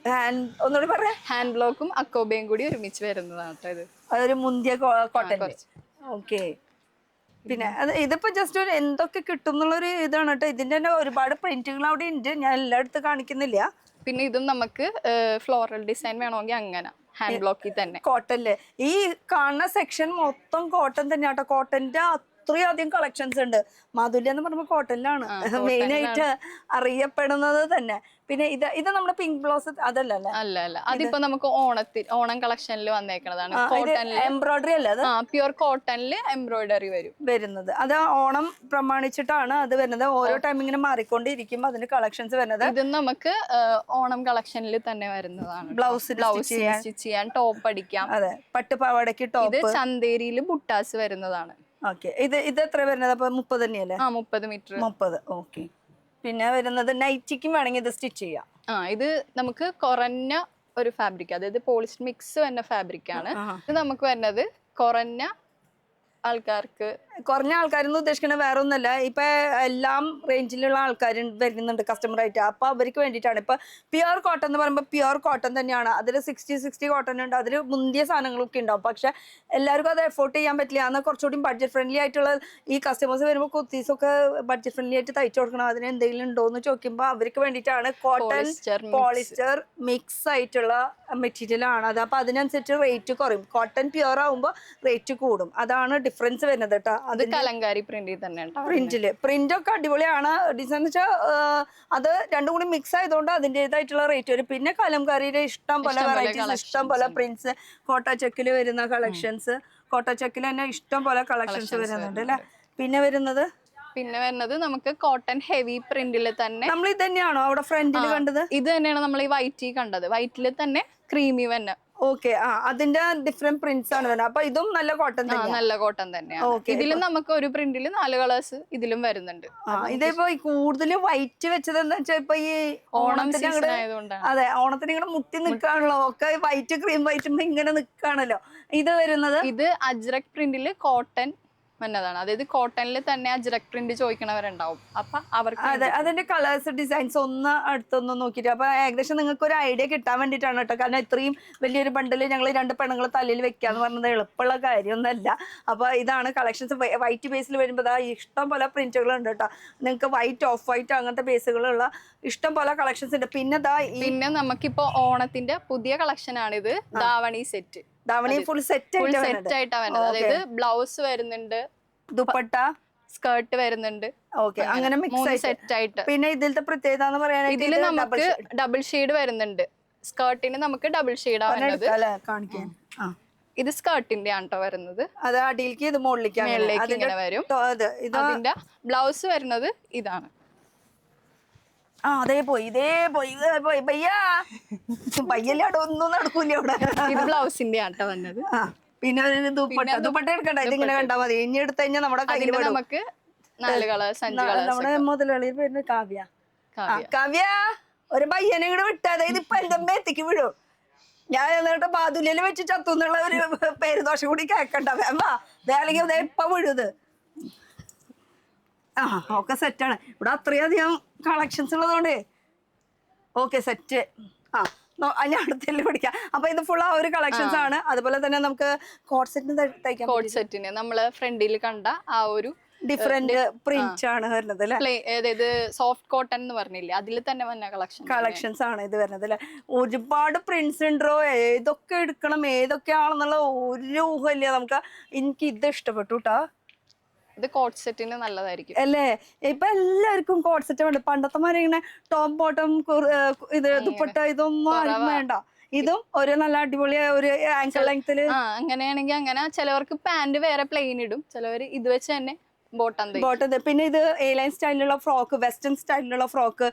ഒന്നുകൂടി പറയാം. ഹാൻഡ് ബ്ലോക്കും അക്കോബയും കൂടി ഒരുമിച്ച് വരുന്നതാണ് ഇത്. അതൊരു മുന്തിയ കോട്ടൺ. ഓക്കെ. പിന്നെ ഇതിപ്പോ ജസ്റ്റ് ഒരു എന്തൊക്കെ കിട്ടും എന്നുള്ളൊരു ഇതാണ് കേട്ടോ. ഇതിന്റെ തന്നെ ഒരുപാട് പ്രിന്റുകൾ അവിടെ ഉണ്ട്, ഞാൻ എല്ലായിടത്തും കാണിക്കുന്നില്ല. പിന്നെ ഇതും നമുക്ക് ഫ്ലോറൽ ഡിസൈൻ വേണമെങ്കിൽ അങ്ങനെ ഹാൻഡ് ബ്ലോക്കിൽ തന്നെ കോട്ടണില്. ഈ കാണുന്ന സെക്ഷൻ മൊത്തം കോട്ടൺ തന്നെയാട്ടോ. കോട്ടന്റെ അത്രയധികം കളക്ഷൻസ് ഉണ്ട്. മാധുര്യ എന്ന് പറയുമ്പോൾ കോട്ടണിലാണ് മെയിൻ ആയിട്ട് അറിയപ്പെടുന്നത് തന്നെ. പിന്നെ ഇത് നമ്മുടെ പിങ്ക് ബ്ലൗസ് അതല്ല അല്ല അതിപ്പോ നമുക്ക് ഓണം കളക്ഷനിൽ വന്നേക്കുന്നതാണ്. എംബ്രോയിഡറി അല്ല, അത് പ്യുർ കോട്ടണില് എംബ്രോയിഡറി വരുന്നത്. അത് ഓണം പ്രമാണിച്ചിട്ടാണ് അത് വരുന്നത്. ഓരോ ടൈം ഇങ്ങനെ മാറിക്കൊണ്ടിരിക്കും അതിന്റെ കളക്ഷൻസ് വരുന്നത്. ഇത് നമുക്ക് ഓണം കളക്ഷനിൽ തന്നെ വരുന്നതാണ്. ബ്ലൗസ് സ്റ്റിച്ച് ചെയ്യാൻ, ടോപ്പ് അടിക്കാം. അതെ, പട്ടുപാവാടയ്ക്ക് ടോപ്പ്. ഇത് ചന്തേരിയില് ബുട്ടാസ് വരുന്നതാണ്. ഓക്കെ. ഇത് എത്ര വരുന്നത്? അപ്പൊ 30 തന്നെയല്ലേ? 30 മീറ്റർ. 30. ഓക്കെ. പിന്നെ വരുന്നത് നൈറ്റിക്കും വേണമെങ്കിൽ ഇത് സ്റ്റിച്ച് ചെയ്യാം. ഇത് നമുക്ക് കുറഞ്ഞ ഒരു ഫാബ്രിക്, അതായത് പോളിസ്റ്റർ മിക്സ് വരുന്ന ഫാബ്രിക് ആണ്. ഇത് നമുക്ക് വരുന്നത് കുറഞ്ഞ ആൾക്കാരെന്ന് ഉദ്ദേശിക്കുന്നത് വേറെ ഒന്നല്ല. ഇപ്പൊ എല്ലാം റേഞ്ചിലുള്ള ആൾക്കാർ വരുന്നുണ്ട് കസ്റ്റമറായിട്ട്. അപ്പൊ അവർക്ക് വേണ്ടിയിട്ടാണ്. ഇപ്പൊ പ്യുർ കോട്ടൺ എന്ന് പറയുമ്പോൾ പ്യുർ കോട്ടൺ തന്നെയാണ്. അതിൽ 60 കോട്ടൺ ഉണ്ട്, അതിൽ മുന്തിയ സാധനങ്ങളൊക്കെ ഉണ്ടാവും. പക്ഷെ എല്ലാവർക്കും അത് എഫോർട്ട് ചെയ്യാൻ പറ്റില്ല. എന്നാൽ കുറച്ചുകൂടി ബഡ്ജറ്റ് ഫ്രണ്ട്ലി ആയിട്ടുള്ള ഈ കസ്റ്റമേഴ്സ് വരുമ്പോൾ കുർത്തീസൊക്കെ ബഡ്ജറ്റ് ഫ്രണ്ട്ലി ആയിട്ട് തയ്ച്ചു കൊടുക്കണം. അതിന് എന്തെങ്കിലും ഉണ്ടോ എന്ന് ചോദിക്കുമ്പോൾ അവർക്ക് വേണ്ടിയിട്ടാണ് കോട്ടൺ പോളിസ്റ്റർ മിക്സ് ആയിട്ടുള്ള മെറ്റീരിയൽ ആണ് അത്. അപ്പൊ അതിനനുസരിച്ച് റേറ്റ് കുറയും. കോട്ടൺ പ്യുർ ആവുമ്പോൾ റേറ്റ് കൂടും. അതാണ് ഡിഫറൻസ് വരുന്നത് കേട്ടോ. അത് കലങ്കാരി പ്രിന്റിൽ തന്നെ പ്രിന്റ് ഒക്കെ അടിപൊളിയാണ്. ഡിസൈൻ വെച്ചാൽ അത് രണ്ടും കൂടി മിക്സ് ആയതുകൊണ്ട് അതിൻ്റെതായിട്ടുള്ള റേറ്റ് വരും. പിന്നെ കലംകാരിയുടെ ഇഷ്ടം പോലെ വെറൈറ്റീസ്, ഇഷ്ടം പോലെ പ്രിന്റ്സ്, കോട്ട ചെക്കിൽ വരുന്ന കളക്ഷൻസ്, കോട്ട ചെക്കിൽ തന്നെ ഇഷ്ടം പോലെ കളക്ഷൻസ് വരുന്നുണ്ട് അല്ലെ. പിന്നെ വരുന്നത് നമുക്ക് കോട്ടൺ ഹെവി പ്രിന്റിൽ തന്നെ. നമ്മൾ ഇത് തന്നെയാണോ അവിടെ ഫ്രണ്ടിൽ കണ്ടത്? ഇത് തന്നെയാണ് നമ്മൾ ഈ വൈറ്റ് കണ്ടത്. വൈറ്റിൽ തന്നെ ക്രീമി തന്നെ. ഓക്കെ. അതിന്റെ ഡിഫറെന്റ് പ്രിന്റ്സ് ആണ് വരുന്നത്. അപ്പൊ ഇതും നല്ല കോട്ടൺ തന്നെയാണ്. ഇതിലും നമുക്ക് ഒരു പ്രിന്റിൽ 4 കളേഴ്സ് ഇതിലും വരുന്നുണ്ട്. ഇതിപ്പോ കൂടുതൽ വൈറ്റ് വെച്ചത് എന്താ വെച്ചാൽ ഇപ്പൊ ഈ ഓണത്തിന് അതെ, ഓണത്തിന് ഇങ്ങനെ മുട്ടി നിൽക്കാണല്ലോ. ഒക്കെ വൈറ്റ് ക്രീം വൈറ്റ് ഇങ്ങനെ നിൽക്കാണല്ലോ. ഇത് വരുന്നത് ഇത് അജ്രക് പ്രിന്റില് കോട്ടൺ വന്നതാണ്. അതായത് കോട്ടണിൽ തന്നെ അജ്രക് പ്രിന്റ് ചോദിക്കണവരുണ്ടാവും. അപ്പൊ അവർക്ക് അതെ അതിന്റെ കളേഴ്സ് ഡിസൈൻസ് ഒന്ന് അടുത്തൊന്ന് നോക്കിയിട്ട് അപ്പൊ ഏകദേശം നിങ്ങൾക്ക് ഒരു ഐഡിയ കിട്ടാൻ വേണ്ടിയിട്ടാണ് കേട്ടോ. കാരണം ഇത്രയും വലിയൊരു ബണ്ടില് ഞങ്ങൾ 2 പെണ്ണുങ്ങൾ തലയിൽ വെക്കാന്ന് പറഞ്ഞത് എളുപ്പമുള്ള കാര്യമൊന്നുമല്ല. അപ്പൊ ഇതാണ് കളക്ഷൻസ്. വൈറ്റ് ബേസിൽ വരുമ്പോൾ ഇഷ്ടം പോലെ പ്രിന്റുകൾ ഉണ്ട് കേട്ടോ. നിങ്ങൾക്ക് വൈറ്റ്, ഓഫ് വൈറ്റ് അങ്ങനത്തെ ബേസുകളുള്ള ഇഷ്ടം പോലെ കളക്ഷൻസ് ഉണ്ട്. പിന്നെ നമുക്കിപ്പോ ഓണത്തിന്റെ പുതിയ കളക്ഷൻ ആണിത്. Davani set. Davani full set ആയിട്ടാണ് വരുന്നത്. അതായത് ബ്ലൗസ് വരുന്നുണ്ട്, ദുപ്പട്ട, സ്കേർട്ട് വരുന്നുണ്ട്. ഓക്കെ, അങ്ങനെ മിക്സ് സെറ്റ് ആയിട്ട്. പിന്നെ ഇതിലത്തെ പ്രത്യേകത എന്ന് പറയാനായിട്ട് ഇതില് നമുക്ക് ഡബിൾ ഷെയ്ഡ് വരുന്നുണ്ട്. സ്കേർട്ടിന് നമുക്ക് ഡബിൾ ഷെയ്ഡാ വരുന്നത്. കാണിക്കാൻ. ഇത് സ്കേർട്ടിന്റെ ആണ് ട്ടോ വരുന്നത്. അത് അടിയിലേക്ക് ഇത് മുകളിലേക്ക് ഇങ്ങനെ വരും. അതിന്റെ ബ്ലൗസ് വരുന്നത് ഇതാണ്. അതേ പോയി പയ്യല്ലാടെ ഒന്നും നടക്കൂല ഇവിടെ. ഇത് ബ്ലൗസിന്റെ ആണ് ട്ടോ വന്നത്. പിന്നെ ഒരു ദുപ്പട്ട എടുക്കണ്ട, ഇതിങ്ങനെ കണ്ടാ മതി. ഇനി എടുത്തു കഴിഞ്ഞാൽ നമ്മുടെ കയ്യിൽ നമുക്ക് 4 കളേഴ്സ് 5 കളേഴ്സ്. നമ്മുടെ മുതലാളി പേര് കാവ്യ ഒരു പയ്യനെ കൂടെ വിട്ടാതെ ഇതിപ്പോ എന്റെ മേത്തേക്ക് വിടും. ഞാൻ എന്നിട്ട് പാതുലിയിൽ വെച്ച് ചത്തുന്നുള്ള ഒരു പേരുദോഷം കൂടി കേക്കണ്ട. വേണമെങ്കിൽ ഇപ്പൊ വിടുത്. ഒക്കെ സെറ്റാണ് ഇവിടെ. അത്രയധികം കളക്ഷൻസ് ഉള്ളതുകൊണ്ട് ഓക്കെ സെറ്റ്. ഞാൻ അടുത്തല്ലേ പഠിക്കാം. അപ്പൊ ഇത് ഫുൾ ആ ഒരു കളക്ഷൻസ് ആണ്. അതുപോലെ തന്നെ നമുക്ക് കോട്ട് സെറ്റിന് തയ്ക്കാം. കോട്ട് സെറ്റിന് നമ്മള് ഫ്രണ്ടിൽ കണ്ട ആ ഒരു ഡിഫറെന്റ് പ്രിന്റ് ആണ് വരുന്നത് അല്ലെ. അതായത് സോഫ്റ്റ് കോട്ടൺ എന്ന് പറഞ്ഞില്ലേ, അതിൽ തന്നെ വന്ന കളക്ഷൻസ് ആണ് ഇത് വരുന്നത് അല്ലെ. ഒരുപാട് പ്രിന്റ്സ് ഉണ്ടോ, ഏതൊക്കെ എടുക്കണം ഏതൊക്കെയാണെന്നുള്ള ഒരു ഊഹമില്ല നമുക്ക്. എനിക്ക് ഇത് ഇഷ്ടപ്പെട്ടു കേട്ടോ. ഇത് കോട്ട് സെറ്റിന് നല്ലതായിരിക്കും അല്ലേ. ഇപ്പൊ എല്ലാവർക്കും കോട്ട് സെറ്റ് വേണ്ട. പണ്ടത്തെ മാതിരി ഇങ്ങനെ ടോപ്പ് ബോട്ടം ഇത് ദുപ്പട്ട ഇതൊന്നും ആർക്കും വേണ്ട. ഇതും ഒരു നല്ല അടിപൊളിയായ ഒരു ആങ്കിൾ ലെങ്തില്. അങ്ങനെയാണെങ്കിൽ അങ്ങനെ. ചിലവർക്ക് പാന്റ് വേറെ പ്ലെയിൻ ഇടും, ചിലവര് ഇത് വെച്ച് തന്നെ ബോട്ടം. പിന്നെ ഇത് എ ലൈൻ സ്റ്റൈലിലുള്ള ഫ്രോക്ക്, വെസ്റ്റേൺ സ്റ്റൈലിലുള്ള ഫ്രോക്ക്,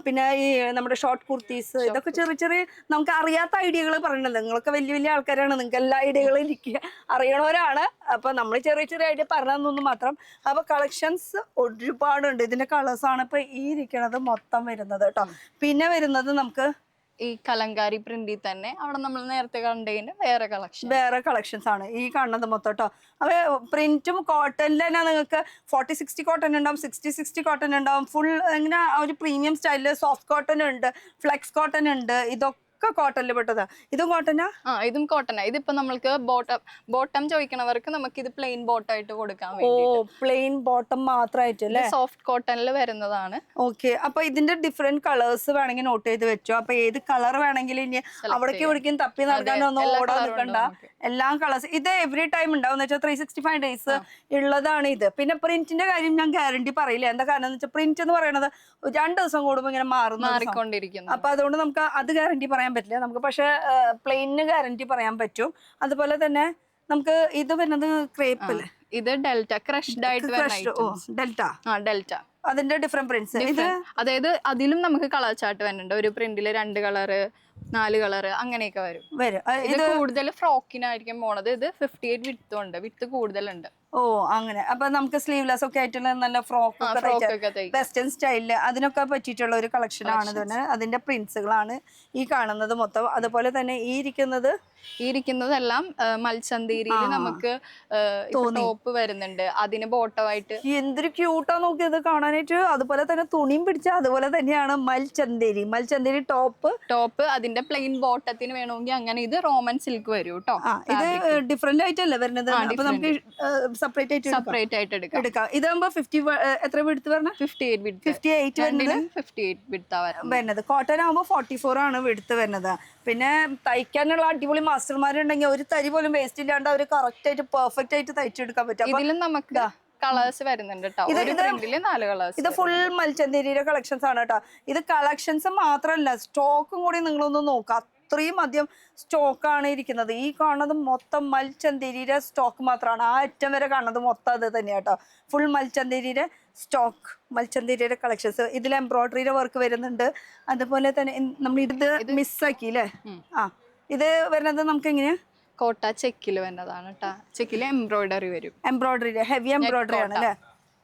പിന്നെ ഈ നമ്മുടെ ഷോർട്ട് കുർത്തീസ്, ഇതൊക്കെ ചെറിയ ചെറിയ നമുക്ക് അറിയാത്ത ഐഡിയകൾ പറയണത്. നിങ്ങളൊക്കെ വലിയ വലിയ ആൾക്കാരാണ്, നിങ്ങൾക്ക് എല്ലാ ഐഡിയകളും എനിക്ക് അറിയണവരാണ്. അപ്പൊ നമ്മൾ ചെറിയ ചെറിയ ഐഡിയ പറഞ്ഞതെന്നൊന്നും മാത്രം. അപ്പൊ കളക്ഷൻസ് ഒരുപാടുണ്ട്. ഇതിന്റെ കളേഴ്സ് ആണ് ഇപ്പൊ ഈ ഇരിക്കണത് മൊത്തം വരുന്നത് കേട്ടോ. പിന്നെ വരുന്നത് നമുക്ക് ഈ കലങ്കാരി പ്രിന്റിൽ തന്നെ അവിടെ നമ്മൾ നേരത്തെ കണ്ടതിന്റെ വേറെ കളക്ഷൻസ് ആണ് ഈ കാണുന്നത് മൊത്തം കേട്ടോ. അപ്പൊ പ്രിന്റും കോട്ടണിൽ തന്നെ നിങ്ങൾക്ക് 40-60 കോട്ടൺ ഉണ്ടാവും, 60-60 കോട്ടൺ ഉണ്ടാവും. ഫുൾ ഇങ്ങനെ ഒരു പ്രീമിയം സ്റ്റൈലില് സോഫ്റ്റ് കോട്ടൺ ഉണ്ട്, ഫ്ലെക്സ് കോട്ടൺ ഉണ്ട്. ഇതൊക്കെ കോട്ടണിൽ പെട്ടതാ. ഇതും കോട്ടനാ? ഇതും കോട്ടനാ. ഇതിപ്പോ നമ്മൾക്ക് ബോട്ടം ചോദിക്കണവർക്ക് നമുക്ക് ഇത് പ്ലെയിൻ ബോട്ടം ആയിട്ട് കൊടുക്കാൻ. പ്ലെയിൻ ബോട്ടം മാത്രമായിട്ട് അല്ലേ. സോഫ്റ്റ് കോട്ടണിൽ വരുന്നതാണ്. ഓക്കെ, അപ്പൊ ഇതിന്റെ ഡിഫറെന്റ് കളേഴ്സ് വേണമെങ്കിൽ നോട്ട് ചെയ്ത് വെച്ചോ. അപ്പൊ ഏത് കളർ വേണമെങ്കിലും ഇനി അവിടേക്ക് ഇവിടേക്കും തപ്പി നടക്കാനൊന്നും ഓടാൻ നിൽക്കണ്ട. എല്ലാ കളേഴ്സ് ഇത് എവറി ടൈം ഉണ്ടാവും എന്ന് വെച്ചാൽ 365 ഡേയ്സ് ഉള്ളതാണ് ഇത്. പിന്നെ പ്രിന്റിന്റെ കാര്യം ഞാൻ ഗ്യാരണ്ടി പറയില്ല. എന്താ കാരണം എന്ന് വെച്ചാൽ പ്രിന്റ് എന്ന് പറയുന്നത് 2 ദിവസം കൂടുമ്പോൾ ഇങ്ങനെ മാറിക്കൊണ്ടിരിക്കുന്നു. അപ്പൊ അതുകൊണ്ട് നമുക്ക് അത് ഗ്യാരണ്ടി പറയാൻ പറ്റില്ല നമുക്ക്. പക്ഷെ പ്ലെയിന് ഗ്യാരണ്ടി പറയാൻ പറ്റും. അതുപോലെ തന്നെ നമുക്ക് ഇത് വരുന്നത് ക്രേപ്പ് അല്ലേ. ഇത് ഡെൽറ്റ ക്രഷ്ഡ് ആയിട്ട് ഡെൽറ്റ അതിന്റെ ഡിഫറെന്റ് പ്രിന്റ്സ്. ഇത് അതായത് അതിലും നമുക്ക് കളർ ചാർട്ട് വരുന്നുണ്ട്. ഒരു പ്രിന്റില് 2 കളറ് 4 കളറ് അങ്ങനെയൊക്കെ വരും. ഇത് കൂടുതൽ ഫ്രോക്കിനായിരിക്കും പോണത്. ഇത് 58 വിഡ്ത്തും ഉണ്ട്, വിഡ്ത്ത് കൂടുതലുണ്ട്. അങ്ങനെ. അപ്പൊ നമുക്ക് സ്ലീവ്ലെസ് ഒക്കെ ആയിട്ടുള്ള നല്ല ഫ്രോക്ക് വെസ്റ്റേൺ സ്റ്റൈലില് അതിനൊക്കെ പറ്റിയിട്ടുള്ള ഒരു കളക്ഷൻ ആണ് തന്നെ. അതിന്റെ പ്രിന്റ്സുകളാണ് ഈ കാണുന്നത് മൊത്തം. അതുപോലെ തന്നെ ഈ ഇരിക്കുന്നതെല്ലാം മൽച്ചന്തേരിയിൽ നമുക്ക് ടോപ്പ് വരുന്നുണ്ട്. അതിന് ബോട്ടമായിട്ട് എന്തൊരു ക്യൂട്ടാ നോക്കിയത് കാണാനായിട്ട്. അതുപോലെ തന്നെ തുണിയും പിടിച്ച അതുപോലെ തന്നെയാണ് മൽച്ചന്തേരി ടോപ്പ് അതിന്റെ പ്ലെയിൻ ബോട്ടത്തിന് വേണമെങ്കിൽ അങ്ങനെ. ഇത് റോമൻ സിൽക്ക് വരും കേട്ടോ. ഇത് ഡിഫറെന്റ് ആയിട്ടല്ലേ വരുന്നത്. അപ്പൊ നമുക്ക് സെപ്പറേറ്റ് ആയിട്ട് എടുക്കാം. ഇതാകുമ്പോ 50 എത്ര വിഡ്ത്ത് പറഞ്ഞ 58 വരുന്നത്. കോട്ടൺ ആകുമ്പോ 44 ആണ് വിഡ്ത്ത് വരുന്നത്. പിന്നെ തയ്ക്കാനുള്ള അടിപൊളി മാസ്റ്റർമാരുണ്ടെങ്കിൽ ഒരു തരി പോലും വേസ്റ്റ് ഇല്ലാണ്ട് അവർ കറക്റ്റ് ആയിട്ട് പെർഫെക്റ്റ് ആയിട്ട് തയ്ച്ചെടുക്കാൻ പറ്റും. ഇതിലും നമുക്ക് കളേഴ്സ് വരുന്നുണ്ട് കേട്ടോ. ഇത് ഫുൾ മൽച്ചന്തേരിയുടെ കളക്ഷൻസ് ആണ് കേട്ടോ. ഇത് കളക്ഷൻസ് മാത്രമല്ല, സ്റ്റോക്കും കൂടി നിങ്ങളൊന്ന് നോക്കുക. അത്രയും അധികം സ്റ്റോക്കാണ് ഇരിക്കുന്നത്. ഈ കാണുന്നത് മൊത്തം മൽച്ചന്തേരിയുടെ സ്റ്റോക്ക് മാത്രമാണ്. ആ അറ്റം വരെ കാണുന്നത് മൊത്തം അത് തന്നെയാണ് കേട്ടോ. ഫുൾ മൽച്ചന്തേരിയുടെ സ്റ്റോക്ക്, മൽച്ചന്തേരിയുടെ കളക്ഷൻസ്. ഇതിൽ എംബ്രോയിഡറിയുടെ വർക്ക് വരുന്നുണ്ട്. അതുപോലെ തന്നെ നമ്മൾ ഇത് മിസ്സാക്കി അല്ലേ. ഇത് വരുന്നത് നമുക്ക് എങ്ങനെയാ കോട്ട ചെക്കിൽ വരുന്നതാണ് കേട്ടോ. ചെക്കില് എംബ്രോയിഡറി വരും. ഹെവി എംബ്രോയിഡറി ആണ് അല്ലേ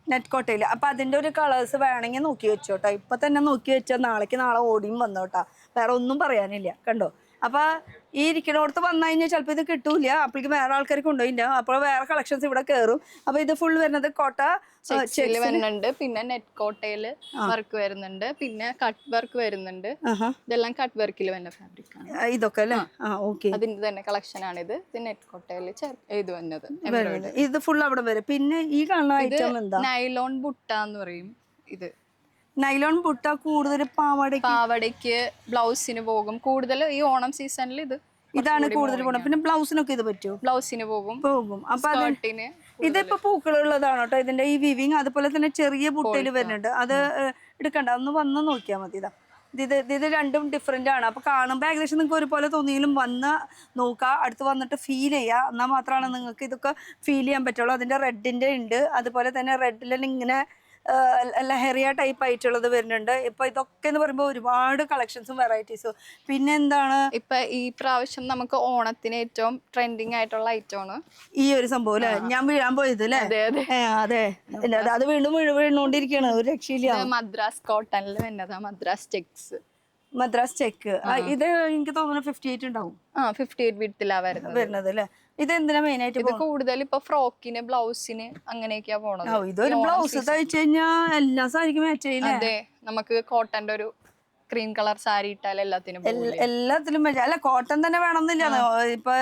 നെറ്റ് കോട്ടയില്. അപ്പൊ അതിന്റെ ഒരു കളേഴ്സ് വേണമെങ്കിൽ നോക്കി വെച്ചോട്ടോ. ഇപ്പൊ തന്നെ നോക്കി വെച്ചാൽ നാളെ ഓടിയും വന്നോട്ടാ. വേറെ ഒന്നും പറയാനില്ല. കണ്ടോ. അപ്പൊ ഈ ഇരിക്കണോടത്ത് വന്നു കഴിഞ്ഞാൽ ചിലപ്പോൾ ഇത് കിട്ടൂല. അപ്പോഴേക്ക് വേറെ ആൾക്കാർ കൊണ്ടുപോയില്ല. അപ്പോൾ വേറെ കളക്ഷൻസ് ഇവിടെ കയറും. അപ്പൊ ഇത് ഫുൾ വരുന്നത് കോട്ട വരുന്നുണ്ട്. പിന്നെ നെറ്റ് കോട്ടയില് വർക്ക് വരുന്നുണ്ട്. പിന്നെ കട്ട് വർക്ക് വരുന്നുണ്ട്. ഇതെല്ലാം കട്ട് വർക്കിൽ വരുന്ന ഫാബ്രിക് ആണ് ഇതൊക്കെ അല്ലേ. അതിന്റെ തന്നെ കളക്ഷൻ ആണ് ഇത്. നെറ്റ് കോട്ടയില് ഇത് വന്നത് ഇത് ഫുൾ അവിടെ വരും. പിന്നെ ഈ കാണുന്ന ഐറ്റം എന്താ നൈലോൺ ബുട്ട എന്ന് പറയും. ഇത് നൈലോൺ ബുട്ട കൂടുതൽ പാവടയ്ക്ക് ബ്ലൗസിന് പോകും കൂടുതൽ. ഈ ഓണം സീസണിൽ ഇതാണ് കൂടുതൽ പോകണം. പിന്നെ ബ്ലൗസിനൊക്കെ ഇത് പറ്റുമോ? ബ്ലൗസിന് പോകും. അപ്പൊ ഇതിപ്പോ പൂക്കളുള്ളതാണ് കേട്ടോ ഇതിന്റെ ഈ വിവിങ്. അതുപോലെ തന്നെ ചെറിയ ബുട്ടയിൽ വരുന്നുണ്ട്. അത് എടുക്കണ്ട, ഒന്ന് വന്ന് നോക്കിയാൽ മതി. ഇത് രണ്ടും ഡിഫറെന്റ് ആണ്. അപ്പൊ കാണുമ്പോൾ ഏകദേശം നിങ്ങൾക്ക് ഒരുപോലെ തോന്നിയെങ്കിലും വന്ന് നോക്കുക, അടുത്ത് വന്നിട്ട് ഫീൽ ചെയ്യുക, എന്നാൽ മാത്രമാണ് നിങ്ങൾക്ക് ഇതൊക്കെ ഫീൽ ചെയ്യാൻ പറ്റുള്ളൂ. അതിന്റെ റെഡിന്റെ ഉണ്ട്, അതുപോലെ തന്നെ റെഡിൽ ഇങ്ങനെ ലഹരിയ ടൈപ്പ് ആയിട്ടുള്ളത് വരുന്നുണ്ട്. ഇപ്പൊ ഇതൊക്കെ എന്ന് പറയുമ്പോൾ ഒരുപാട് കളക്ഷൻസും വെറൈറ്റീസും. പിന്നെ എന്താണ് ഇപ്പൊ ഈ പ്രാവശ്യം നമുക്ക് ഓണത്തിന് ഏറ്റവും ട്രെൻഡിങ് ആയിട്ടുള്ള ഐറ്റമാണ് ഈ ഒരു സംഭവം അല്ലേ? ഞാൻ വീഴാൻ പോയത് അല്ലേ? അതെ, അത് വീണ്ടും വീണുകൊണ്ടിരിക്കുകയാണ്, ഒരു രക്ഷയില്ല. മദ്രാസ് കോട്ടണിൽ വരുന്നതാ, മദ്രാസ് ചെക്ക്. ഇത് എനിക്ക് തോന്നുന്നു 58 ഉണ്ടാവും. 58 വിഡ്ത്തിലാ വരുന്നത് അല്ലേ? ഇത് എന്തിനാ മെയിൻ ആയിട്ട്? ഇത് കൂടുതൽ ഇപ്പൊ ഫ്രോക്കിന് ബ്ലൗസിന് അങ്ങനെയൊക്കെയാ പോണത്. ഇതൊരു ബ്ലൗസ് തയ്ച്ചു കഴിഞ്ഞാൽ എല്ലാ സാരിക്കും മാച്ച് ചെയ്യില്ലേ? അതെ, നമുക്ക് കോട്ടന്റെ ഒരു ക്രീം കളർ സാരി ഇട്ടാൽ എല്ലാത്തിലും അല്ല, കോട്ടൺ തന്നെ വേണമെന്നില്ല. ഇപ്പൊ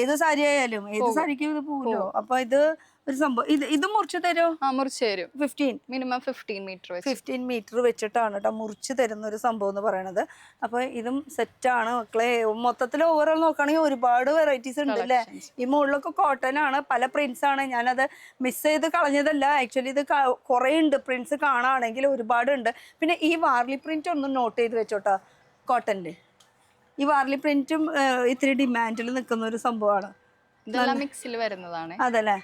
ഏത് സാരി ആയാലും ഏത് സാരിക്കും ഇത് പോവല്ലോ. അപ്പൊ ഇത് ഒരു സംഭവം. ഇത് മുറിച്ച് തരുമോ? മുറിച്ച് തരും. 15 മിനിമം 15 മീറ്റർ വെച്ചിട്ടാണ് കേട്ടോ മുറിച്ച് തരുന്ന ഒരു സംഭവം എന്ന് പറയുന്നത്. അപ്പൊ ഇതും സെറ്റാണ് മക്കളെ. മൊത്തത്തിൽ ഓവറോൾ നോക്കുകയാണെങ്കിൽ ഒരുപാട് വെറൈറ്റീസ് ഉണ്ട് അല്ലേ? ഈ മുകളിലൊക്കെ കോട്ടൺ ആണ്, പല പ്രിന്റ്സ് ആണ്. ഞാനത് മിസ് ചെയ്ത് കളഞ്ഞതല്ല, ആക്ച്വലി ഇത് കുറേ ഉണ്ട് പ്രിന്റ്സ് കാണുകയാണെങ്കിൽ ഒരുപാടുണ്ട്. പിന്നെ ഈ വാർലി പ്രിന്റ് ഒന്ന് നോട്ട് ചെയ്ത് വെച്ചോട്ടാ. കോട്ടണില് ഈ വാർലി പ്രിന്റും ഇത്തിരി ഡിമാൻഡിൽ നിൽക്കുന്ന ഒരു സംഭവമാണ്. ഇതെല്ലാം മിക്സിൽ വരുന്നതാണ്. അതല്ലേ?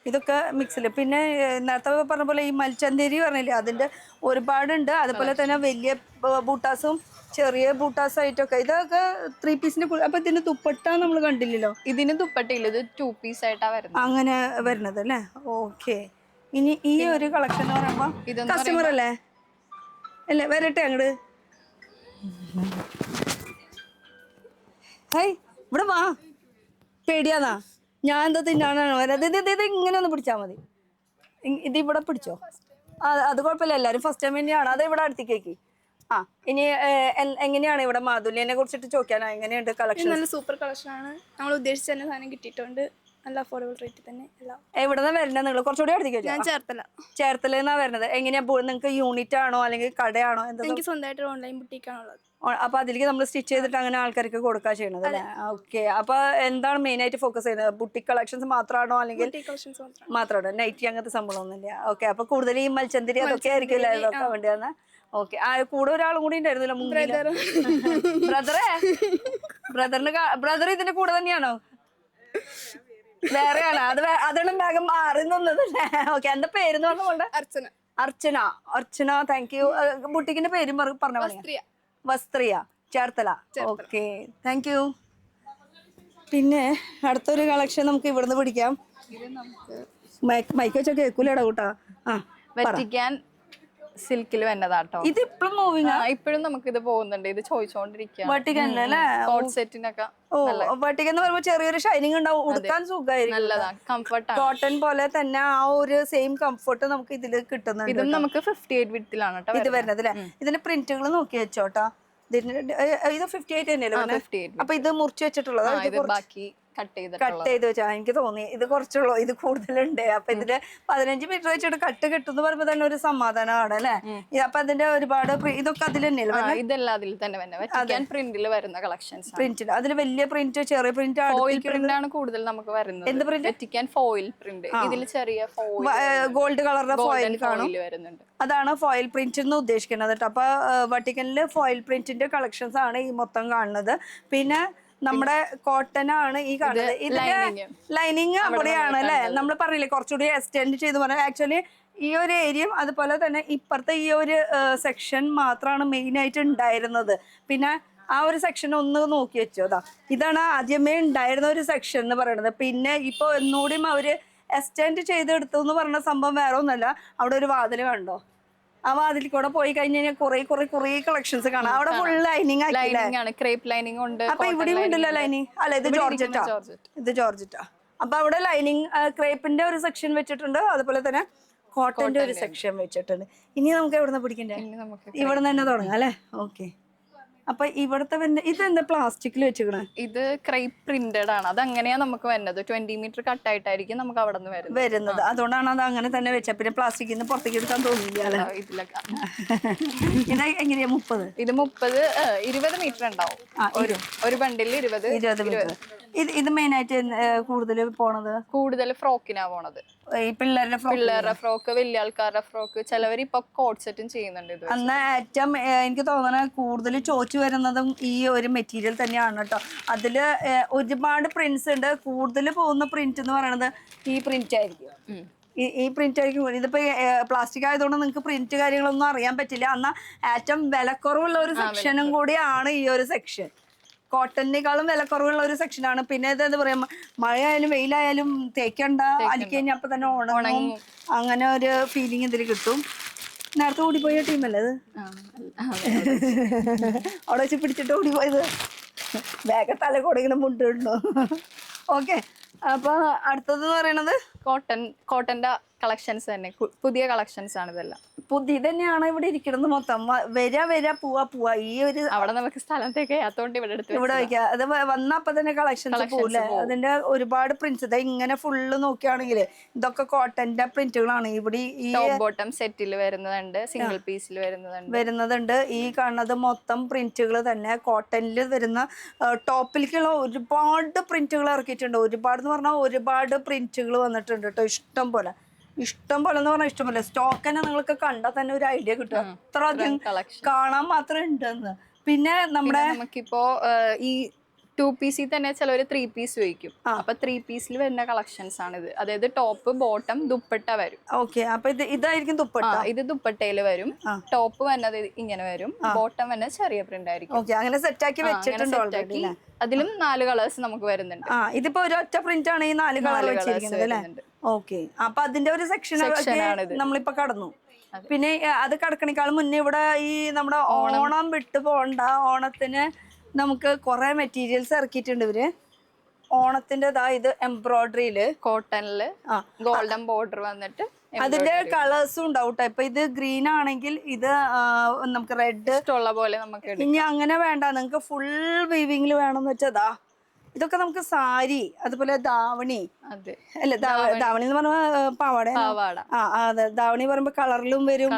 ഇതൊക്കെ മിക്സിൽ. പിന്നെ നേരത്തെ പറഞ്ഞ പോലെ ഈ മൽച്ചന്തേരി പറഞ്ഞില്ലേ, അതിന്റെ ഒരുപാടുണ്ട്. അതുപോലെ തന്നെ വലിയ ബൂട്ടാസും ചെറിയ ബൂട്ടാസായിട്ടൊക്കെ. ഇതൊക്കെ 3 പീസിന്റെ. അപ്പൊ ഇതിന് ദുപ്പട്ട നമ്മൾ കണ്ടില്ലല്ലോ. ഇതിന് ദുപ്പട്ടയില്ല, ഇത് 2 പീസ് ആയിട്ടാ വരുന്നത്. അങ്ങനെ വരുന്നത് അല്ലേ? ഓക്കെ. ഇനി ഈ ഒരു കളക്ഷൻ എന്ന് പറയുമ്പോ കസ്റ്റമർ അല്ലേ? അല്ലേ? വരട്ടെ അങ്ങോട്ട്. ഹേയ്, ഇവിടെ വാ. പേടിയാന്നാ? ഞാൻ എന്താ തിന്നാനാണ് വരാത്? ഇത് ഇങ്ങനെ ഒന്ന് പിടിച്ചാൽ മതി. ഇത് ഇവിടെ പിടിച്ചോ. അത് കുഴപ്പമില്ല, എല്ലാവരും ഫസ്റ്റ് ടൈം തന്നെയാണ്. അത് ഇവിടെ അടുത്തേക്ക്. ഇനി എങ്ങനെയാണ് ഇവിടെ മാധുല്യനെ കുറിച്ചിട്ട് ചോദിക്കാനാ? എങ്ങനെയുണ്ട് കളക്ഷൻ? നല്ല സൂപ്പർ കളക്ഷൻ ആണ്. നമ്മൾ ഉദ്ദേശിച്ച തന്നെ സാധനം കിട്ടിയിട്ടുണ്ട്. നല്ല അഫോർഡബിൾ റേറ്റ് തന്നെ എല്ലാം. എവിടെന്നാ വരുന്നത് നിങ്ങൾ? കുറച്ചുകൂടി അടുത്തേക്ക്. ഞാൻ ചേർത്തലെന്നാ വരുന്നത്. എങ്ങനെയാ നിങ്ങൾക്ക് യൂണിറ്റ് ആണോ അല്ലെങ്കിൽ കടയാണോ? എന്താ? എനിക്ക് സ്വന്തമായിട്ട് ഓൺലൈൻ ബുട്ടീക്കാണുള്ളത്. അപ്പൊ അതിലേക്ക് നമ്മൾ സ്റ്റിച്ച് ചെയ്തിട്ട് അങ്ങനെ ആൾക്കാർക്ക് കൊടുക്കുക ചെയ്യണത് അല്ലേ? ഓക്കെ. അപ്പൊ എന്താണ് മെയിൻ ആയിട്ട് ഫോക്കസ് ചെയ്യുന്നത്? ബുട്ടിക് കളക്ഷൻസ് മാത്രമാണോ അല്ലെങ്കിൽ മാത്രമാണോ? നൈറ്റി അങ്ങനത്തെ സംഭവമൊന്നുമില്ല. ഓക്കെ. അപ്പൊ കൂടുതൽ ഈ മൽച്ചന്തിരി അതൊക്കെ ആയിരിക്കും ഇതൊക്കെ വേണ്ടി വന്ന. ഓക്കെ. കൂടെ ഒരാളും കൂടി ഉണ്ടായിരുന്നല്ലോ, ബ്രദർ ഇതിന്റെ കൂടെ തന്നെയാണോ? വേറെയാണ്? അതാണ് വേഗം മാറി നിന്നത്. ഓക്കെ. എന്റെ പേരെന്ന് പറഞ്ഞ അർച്ചന. Thank you. ബുട്ടിക്കിന്റെ പേരും പറഞ്ഞ പോലെ Vasthriya, Cherthala. Okay, thank you. പിന്നെ അടുത്തൊരു കളക്ഷൻ നമുക്ക് ഇവിടുന്ന് പിടിക്കാം. മൈക്ക് വെച്ചാൽ കേൾക്കൂലടാ കൂട്ടാ. വെറ്റിക്കാൻ സിൽക്കിൽ വന്നതാട്ടോ. ഇത് ഇപ്പോഴും മൂവിങ്. ഇപ്പോഴും നമുക്ക് ഇത് പോകുന്നുണ്ട്. ഇത് ചോദിച്ചോണ്ടിരിക്കുക. വെട്ടിക്കല്ലേ? കോട്ട് സെറ്റിനൊക്കെ. വെട്ടിക്ക് എന്ന് പറയുമ്പോൾ ചെറിയൊരു ഷൈനിങ് ഉണ്ടാവും, ഉടുക്കാൻ സുഖമായിരിക്കും. നല്ലതാണ്, കംഫർട്ട്. കോട്ടൺ പോലെ തന്നെ ആ ഒരു സെയിം കംഫർട്ട് നമുക്ക് ഇതിൽ കിട്ടുന്നുണ്ട്. ഇതും നമുക്ക് 58 വിഡ്ത്തിലാണ് കേട്ടോ ഇത് വരുന്നത് അല്ലേ? ഇതിന്റെ പ്രിന്റുകൾ നോക്കി വെച്ചോട്ടാ. ഇത് 58 തന്നെയല്ലേ? അപ്പൊ ഇത് മുറിച്ച് വെച്ചിട്ടുള്ളത് ബാക്കി കട്ട് ചെയ്ത് വെച്ചാ എനിക്ക് തോന്നി ഇത് കുറച്ചുള്ളൂ, ഇത് കൂടുതലുണ്ട്. അപ്പൊ ഇതിന്റെ 15 മീറ്റർ വെച്ചിട്ട് കട്ട് കിട്ടും പറയുമ്പോ തന്നെ ഒരു സമാധാനമാണ് അല്ലെ? അപ്പൊ അതിന്റെ ഒരുപാട് ഇതൊക്കെ അതിൽ തന്നെയല്ലേ? ഇതെല്ലാം അതിൽ തന്നെ പ്രിന്റിൽ വരുന്ന കളക്ഷൻസ്. പ്രിന്റിൽ അതിൽ വലിയ പ്രിന്റ്, ചെറിയ പ്രിന്റ്, ഫോയിൽ പ്രിന്റ് ആണ് കൂടുതൽ നമുക്ക് വരുന്നത്. എന്ത് പ്രിന്റ്? വെറ്റിക്കാൻ foil print. ഇതിൽ ചെറിയ ഗോൾഡ് കളറിന്റെ ഫോയിൽ കാണും. വരുന്നുണ്ട്. അതാണ് ഫോയിൽ പ്രിന്റ് എന്ന് ഉദ്ദേശിക്കുന്നത് കേട്ടോ. അപ്പൊ വട്ടിക്കനില് ഫോയിൽ പ്രിന്റിന്റെ കളക്ഷൻസ് ആണ് ഈ മൊത്തം കാണുന്നത്. പിന്നെ നമ്മുടെ കോട്ടൺ ആണ് ഈ കാണുന്നത്. ഇതിന്റെ ലൈനിങ് അവിടെയാണ് അല്ലെ? നമ്മൾ പറഞ്ഞില്ലേ കുറച്ചുകൂടി എക്സ്റ്റെൻഡ് ചെയ്ത് പറഞ്ഞാൽ. ആക്ച്വലി ഈ ഒരു ഏരിയയും അതുപോലെ തന്നെ ഇപ്പുറത്തെ ഈ ഒരു സെക്ഷൻ മാത്രമാണ് മെയിൻ ആയിട്ട് ഉണ്ടായിരുന്നത്. പിന്നെ ആ ഒരു സെക്ഷൻ ഒന്ന് നോക്കി വെച്ചോ. ഇതാണ് ആദ്യമേ ഉണ്ടായിരുന്ന ഒരു സെക്ഷൻ എന്ന് പറയുന്നത്. പിന്നെ ഇപ്പൊ ഒന്നുകൂടി അവര് എക്സ്റ്റെൻഡ് ചെയ്തെടുത്തു എന്ന് പറഞ്ഞ സംഭവം വേറെ ഒന്നല്ല. അവിടെ ഒരു വാതില് കണ്ടോ? ആ വാതിൽ കൂടെ പോയി കഴിഞ്ഞാൽ കുറെ കളക്ഷൻസ് കാണാം. അവിടെ ഫുൾ ലൈനിങ് ആണ്, ക്രേപ്പ് ലൈനിങ് ഉണ്ട്. അപ്പൊ ഇവിടെയും ഉണ്ടല്ലോ ലൈനിങ്. അല്ല, ഇത് ജോർജറ്റാ. അപ്പൊ അവിടെ ലൈനിങ് ക്രേപ്പിന്റെ ഒരു സെക്ഷൻ വെച്ചിട്ടുണ്ട്, അതുപോലെ തന്നെ കോട്ടന്റെ ഒരു സെക്ഷൻ വെച്ചിട്ടുണ്ട്. ഇനി നമുക്ക് എവിടെ നിന്ന് പിടിക്കണ്ടേ? ഇവിടെ നിന്ന് തന്നെ തുടങ്ങാം അല്ലെ? ഓക്കെ. അപ്പൊ ഇവിടുത്തെ ഇതെന്താ പ്ലാസ്റ്റിക്കിൽ വെച്ചിക്കണേ? ഇത് ക്രേപ്പ് പ്രിന്റഡ് ആണ്. അത് അങ്ങനെയാ നമുക്ക് വരുന്നത്. 20 മീറ്റർ കട്ടായിട്ടായിരിക്കും നമുക്ക് അവിടെ നിന്ന് വരുന്നത്. അതുകൊണ്ടാണ് അത് അങ്ങനെ തന്നെ വെച്ചത്. പിന്നെ പ്ലാസ്റ്റിക്കിൽ നിന്ന് പുറത്തേക്ക് എടുക്കാൻ തോന്നില്ല. ഇതിലൊക്കെ ഇത് എങ്ങനെയാ? 30? ഇത് 20 മീറ്റർ ഉണ്ടാവും. ഒരു ബണ്ടിൽ 20 മീറ്റർ. ഇത് മെയിൻ ആയിട്ട് കൂടുതൽ പോണത് കൂടുതൽ ഫ്രോക്കിനാ പോണത്. ഈ പിള്ളേരുടെ ഫ്രോക്ക്, വലിയ ആൾക്കാരുടെ ഫ്രോക്ക്, ചിലവർ ഇപ്പൊ കോട്ട് സെറ്റും ചെയ്യുന്നുണ്ട്. ഇത് അന്ന് ഏറ്റവും എനിക്ക് തോന്നണ കൂടുതൽ ചോദിച്ചു വരുന്നതും ഈ ഒരു മെറ്റീരിയൽ തന്നെയാണ് കേട്ടോ. അതില് ഒരുപാട് പ്രിന്റ്സ് ഉണ്ട്. കൂടുതൽ പോകുന്ന പ്രിന്റ് എന്ന് പറയുന്നത് ഈ പ്രിന്റ് ആയിരിക്കും. ഈ പ്രിന്റ് ആയിരിക്കും. ഇതിപ്പോ പ്ലാസ്റ്റിക് ആയതുകൊണ്ട് നിങ്ങൾക്ക് പ്രിന്റ് കാര്യങ്ങളൊന്നും അറിയാൻ പറ്റില്ല. എന്നാൽ ഏറ്റവും വിലക്കുറവുള്ള ഒരു സെക്ഷനും കൂടിയാണ് ഈ ഒരു സെക്ഷൻ. കോട്ടണിനേക്കാളും വിലക്കുറവുള്ള ഒരു സെക്ഷനാണ്. പിന്നെ ഇത് എന്താ പറയാ, മഴയായാലും വെയിലായാലും തേക്കണ്ട, അലിക്ക് കഴിഞ്ഞാൽ അപ്പൊ തന്നെ ഉണങ്ങും. അങ്ങനെ ഒരു ഫീലിംഗ് ഇതിൽ കിട്ടും. നേരത്തെ ഓടിപ്പോയ ടീമല്ലേ അത്? അവിടെ വെച്ച് പിടിച്ചിട്ട് ഓടിപ്പോയത്. ബാഗ് തല കൊടുക്കുന്ന മുണ്ടിടുന്നു. ഓക്കെ, അപ്പൊ അടുത്തത് പറയണത് കോട്ടന്റെ കളക്ഷൻസ് തന്നെ, പുതിയ കളക്ഷൻസ് ആണ് ഇതെല്ലാം. പുതിയ തന്നെയാണ് ഇവിടെ ഇരിക്കുന്നത് മൊത്തം. വര പോവാ ഈ ഒരു അവിടെ നമുക്ക് സ്ഥലത്തേക്ക് അതുകൊണ്ട് ഇവിടെ വയ്ക്കാം. അത് വന്നപ്പോ തന്നെ കളക്ഷൻസ് പോകില്ലേ. അതിന്റെ ഒരുപാട് പ്രിന്റ്സ്. ഇത് ഇങ്ങനെ ഫുള്ള് നോക്കുകയാണെങ്കിൽ ഇതൊക്കെ കോട്ടന്റെ പ്രിന്റുകളാണ്. ഇവിടെ ഈ ബോട്ടം സെറ്റിൽ വരുന്നുണ്ട്, സിംഗിൾ പീസിൽ വരുന്നതുണ്ട്. ഈ കാണുന്നത് മൊത്തം പ്രിന്റുകൾ തന്നെ കോട്ടനിൽ വരുന്ന ടോപ്പിലേക്കുള്ള ഒരുപാട് പ്രിന്റുകൾ ഇറക്കിയിട്ടുണ്ട്. ഒരുപാട് എന്ന് പറഞ്ഞാൽ ഒരുപാട് പ്രിന്റുകൾ വന്നിട്ടുണ്ട് കേട്ടോ. ഇഷ്ടം പോലെ എന്ന് പറഞ്ഞാൽ ഇഷ്ടം പോലെ. സ്റ്റോക്ക് തന്നെ നിങ്ങൾക്ക് കണ്ടാൽ തന്നെ ഒരു ഐഡിയ കിട്ടും അത്ര അധികം കാണാൻ മാത്രം ഉണ്ടെന്ന്. പിന്നെ നമുക്കിപ്പോ ഈ 2 പീസിൽ തന്നെ ചിലവർ 3 പീസ് വയ്ക്കും. അപ്പൊ 3 പീസിൽ വരുന്ന കളക്ഷൻസ് ആണ് ഇത്. അതായത് ടോപ്പ്, ബോട്ടം, ദുപ്പട്ട വരും. ഓക്കെ, അപ്പൊ ഇതായിരിക്കും ദുപ്പട്ട. ഇത് ദുപ്പട്ടയിൽ വരും. ടോപ്പ് വരുന്നത് ഇങ്ങനെ വരും, ബോട്ടം വരുന്നത് ചെറിയ പ്രിന്റ് ആയിരിക്കും. ഓക്കെ, അങ്ങനെ സെറ്റ് ആക്കി വെച്ചിട്ടുണ്ട് ഓൾറെഡി. അതിലും 4 കളേഴ്സ് നമുക്ക് വരുന്നുണ്ട്. ഇതിപ്പോ ഒരു ഒറ്റ പ്രിന്റ് ആണ് ഈ 4 കളർ വെച്ചിരിക്കുന്നത് അല്ലേ? ഓക്കെ, അപ്പൊ അതിന്റെ ഒരു സെക്ഷൻ നമ്മളിപ്പോ കടന്നു. പിന്നെ അത് കടക്കണേക്കാളും മുന്നേ ഇവിടെ ഈ നമ്മുടെ ഓണം വിട്ടു പോണ്ട. ഓണത്തിന് നമുക്ക് കുറെ മെറ്റീരിയൽസ് ഇറക്കിയിട്ടുണ്ട് ഇവര്. ഓണത്തിന്റെ ഇത് എംബ്രോയിഡറിയില് കോട്ടണില് ഗോൾഡൻ ബോർഡർ വന്നിട്ട് അതിന്റെ കളേഴ്സും ഉണ്ടാവും. ഇപ്പൊ ഇത് ഗ്രീൻ ആണെങ്കിൽ ഇത് നമുക്ക് റെഡ് ഇഷ്ടമുള്ള പോലെ നമുക്ക്. ഇനി അങ്ങനെ വേണ്ട, നിങ്ങൾക്ക് ഫുൾ വീവിംഗിൽ വേണമെന്ന് വെച്ചാ ഇതൊക്കെ നമുക്ക് സാരി, അതുപോലെ ധാവണി അല്ലെ, ധാവണി എന്ന് പറഞ്ഞ പാവാട. അതെ, ധാവണി പറയുമ്പോ കളറിലും വരും.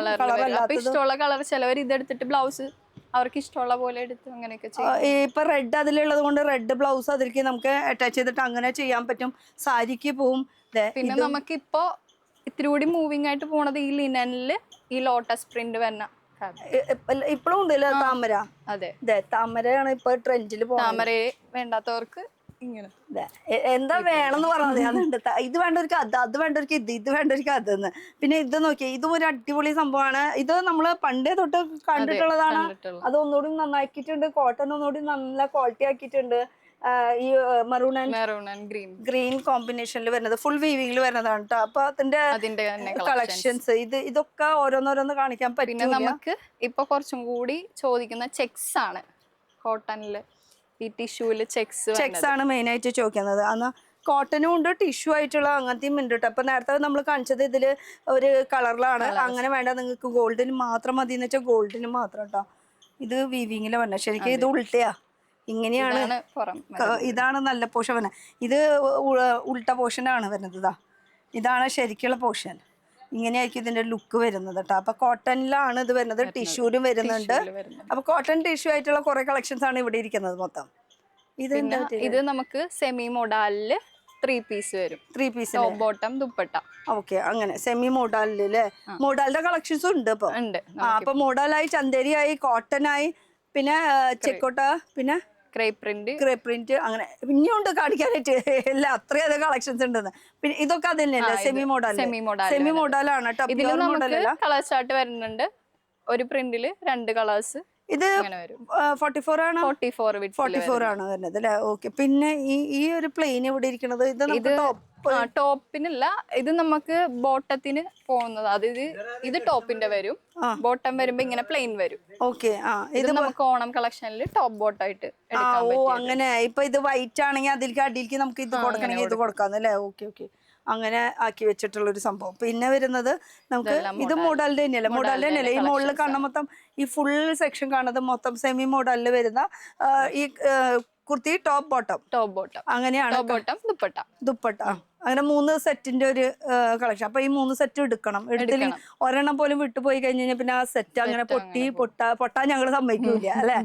ഇഷ്ടമുള്ള കളർ ചിലവർ ഇതെടുത്തിട്ട് ബ്ലൗസ് അവർക്ക് ഇഷ്ടമുള്ള പോലെ എടുത്ത് അങ്ങനെയൊക്കെ ചെയ്യും. ഇപ്പൊ റെഡ് അതിലുള്ളത് കൊണ്ട് റെഡ് ബ്ലൗസ് അതിലേക്ക് നമുക്ക് അറ്റാച്ച് ചെയ്തിട്ട് അങ്ങനെ ചെയ്യാൻ പറ്റും. സാരിക്ക് പോവും. പിന്നെ നമുക്കിപ്പോ ഇത്തിരി കൂടി മൂവിങ് ആയിട്ട് പോണത് ഈ ലിനനില് ഈ ലോട്ടസ് പ്രിന്റ് വന്ന ഇപ്പഴും ഉണ്ടല്ലോ താമര. അതെ, താമരയാണ് ഇപ്പൊ ട്രെൻഡിൽ പോകുന്നത്. താമരയെ വേണ്ടാത്തവർക്ക് ഇങ്ങനെ എന്താ വേണമെന്ന് പറഞ്ഞത്. അതുണ്ട്, ഇത് വേണ്ടവർക്ക് അത് വേണ്ടവർക്ക് ഇത് വേണ്ടവർക്ക് അതെന്ന്. പിന്നെ ഇത് നോക്കിയാൽ ഇതും ഒരു അടിപൊളി സംഭവമാണ്. ഇത് നമ്മള് പണ്ടേ തൊട്ട് കണ്ടിട്ടുള്ളതാണ്. അത് ഒന്നുകൂടി നന്നാക്കിയിട്ടുണ്ട്. കോട്ടൺ ഒന്നുകൂടി നല്ല ക്വാളിറ്റി ആക്കിയിട്ടുണ്ട്. ഈ മെറൂൺ ആൻഡ് ഗ്രീൻ കോമ്പിനേഷനിൽ വരുന്നത്, ഫുൾ വീവിംഗിൽ വരുന്നതാണ് കേട്ടോ. അപ്പൊ അതിന്റെ കളക്ഷൻസ് ഇതൊക്കെ ഓരോന്നോരോന്ന് കാണിക്കാൻ പറ്റും. പിന്നെ നമുക്ക് ഇപ്പൊ കുറച്ചും കൂടി ചോദിക്കുന്ന ചെക്സ് ആണ്. കോട്ടണില് ഈ ടിഷ്യൂല് ചെക്സ് ആണ് മെയിൻ ആയിട്ട് ചോദിക്കുന്നത്. അന്ന് കോട്ടനും ഉണ്ട്, ടിഷ്യൂ ആയിട്ടുള്ള അങ്ങനത്തെയും ഉണ്ട് കേട്ടോ. അപ്പൊ നേരത്തെ നമ്മൾ കാണിച്ചത് ഇതില് ഒരു കളറിലാണ്. അങ്ങനെ വേണ്ട, നിങ്ങൾക്ക് ഗോൾഡിന് മാത്രം മതി എന്ന് വെച്ചാൽ ഗോൾഡിന് മാത്രം കേട്ടോ. ഇത് വീവിങ്ങില് വന്ന ശരിക്കും ഇത് ഉൾട്ടയാ. ഇങ്ങനെയാണ്, ഇതാണ് നല്ല പോർഷൻ വരുന്നത്. ഇത് ഉൾട്ട പോർഷനാണ് വരുന്നത്. ഇതാണ് ശരിക്കുള്ള പോർഷൻ. ഇങ്ങനെയായിരിക്കും ഇതിന്റെ ലുക്ക് വരുന്നത് കേട്ടോ. അപ്പൊ കോട്ടണിലാണ് ഇത് വരുന്നത്, ടിഷ്യൂലും വരുന്നുണ്ട്. അപ്പൊ കോട്ടൺ ടിഷ്യൂ ആയിട്ടുള്ള കുറെ കളക്ഷൻസ് ആണ് ഇവിടെ ഇരിക്കുന്നത് മൊത്തം. ഇത് നമുക്ക് സെമി മോഡലില് 3 പീസ് വരും. 3 piece top bottom dupatta. Okay, അങ്ങനെ സെമി മോഡലില് അല്ലേ? മോഡലിന്റെ കളക്ഷൻസും ഉണ്ട് ഇപ്പൊ. അപ്പൊ മോഡലായി, ചന്ദേരിയായി, കോട്ടനായി, പിന്നെ ചെക്കോട്ട, പിന്നെ ക്രേപ്പ് പ്രിന്റ്, അങ്ങനെ ഇനിയുണ്ട് കാണിക്കാനായിട്ട്. എല്ലാം അത്രയധികം കളക്ഷൻസ് ഉണ്ടെന്ന്. പിന്നെ ഇതൊക്കെ അത് തന്നെയല്ലേ സെമി മോഡലാണ് കേട്ടോ. ഇതിൽ നമുക്ക് കളർ ചാർട്ട് വരുന്നുണ്ട്. ഒരു പ്രിന്റില് 2 കളേഴ്സ്. ഇത് 44 ആണ്. 44 ആണ് വരുന്നത് അല്ലേ? ഓക്കെ. പിന്നെ ഈ ഒരു പ്ലെയിൻ ഇവിടെ ഇരിക്കുന്നത് ഇത് ടോപ്പിനല്ല, ഇത് നമുക്ക് ബോട്ടത്തിന് പോകുന്നത്. അതായത് ഇത് ടോപ്പിന്റെ വരും, ബോട്ടം വരുമ്പോ ഇങ്ങനെ പ്ലെയിൻ വരും. ഓക്കെ, ഇത് നമുക്ക് ഓണം കളക്ഷനിൽ ടോപ്പ് ബോട്ടായിട്ട്. അങ്ങനെ ഇപ്പൊ ഇത് വൈറ്റ് ആണെങ്കിൽ അതിലേക്ക് അടിയിലേക്ക് നമുക്ക് ഇത് കൊടുക്കണമെങ്കിൽ ഇത് കൊടുക്കാന്നല്ലേ? ഓക്കെ, അങ്ങനെ ആക്കി വെച്ചിട്ടുള്ള ഒരു സംഭവം. പിന്നെ വരുന്നത് നമുക്ക് ഇത് മോഡലിന്റെ തന്നെയല്ലേ? ഈ മോഡലിൽ കാണുന്ന മൊത്തം ഈ ഫുൾ സെക്ഷൻ കാണുന്നത് മൊത്തം സെമി മോഡലിൽ വരുന്ന ഈ കുർത്തി ടോപ്പ് ബോട്ടം അങ്ങനെയാണ്. ദുപ്പട്ട അങ്ങനെ 3 സെറ്റിന്റെ ഒരു കളക്ഷൻ. അപ്പൊ ഈ 3 സെറ്റ് എടുക്കണം. എടുത്തില്ലെങ്കിൽ ഒരെണ്ണം പോലും വിട്ടുപോയി കഴിഞ്ഞ് കഴിഞ്ഞാൽ പിന്നെ ആ സെറ്റ് അങ്ങനെ പൊട്ടാൻ ഞങ്ങൾ സമ്മതിക്കൂല അല്ലെ?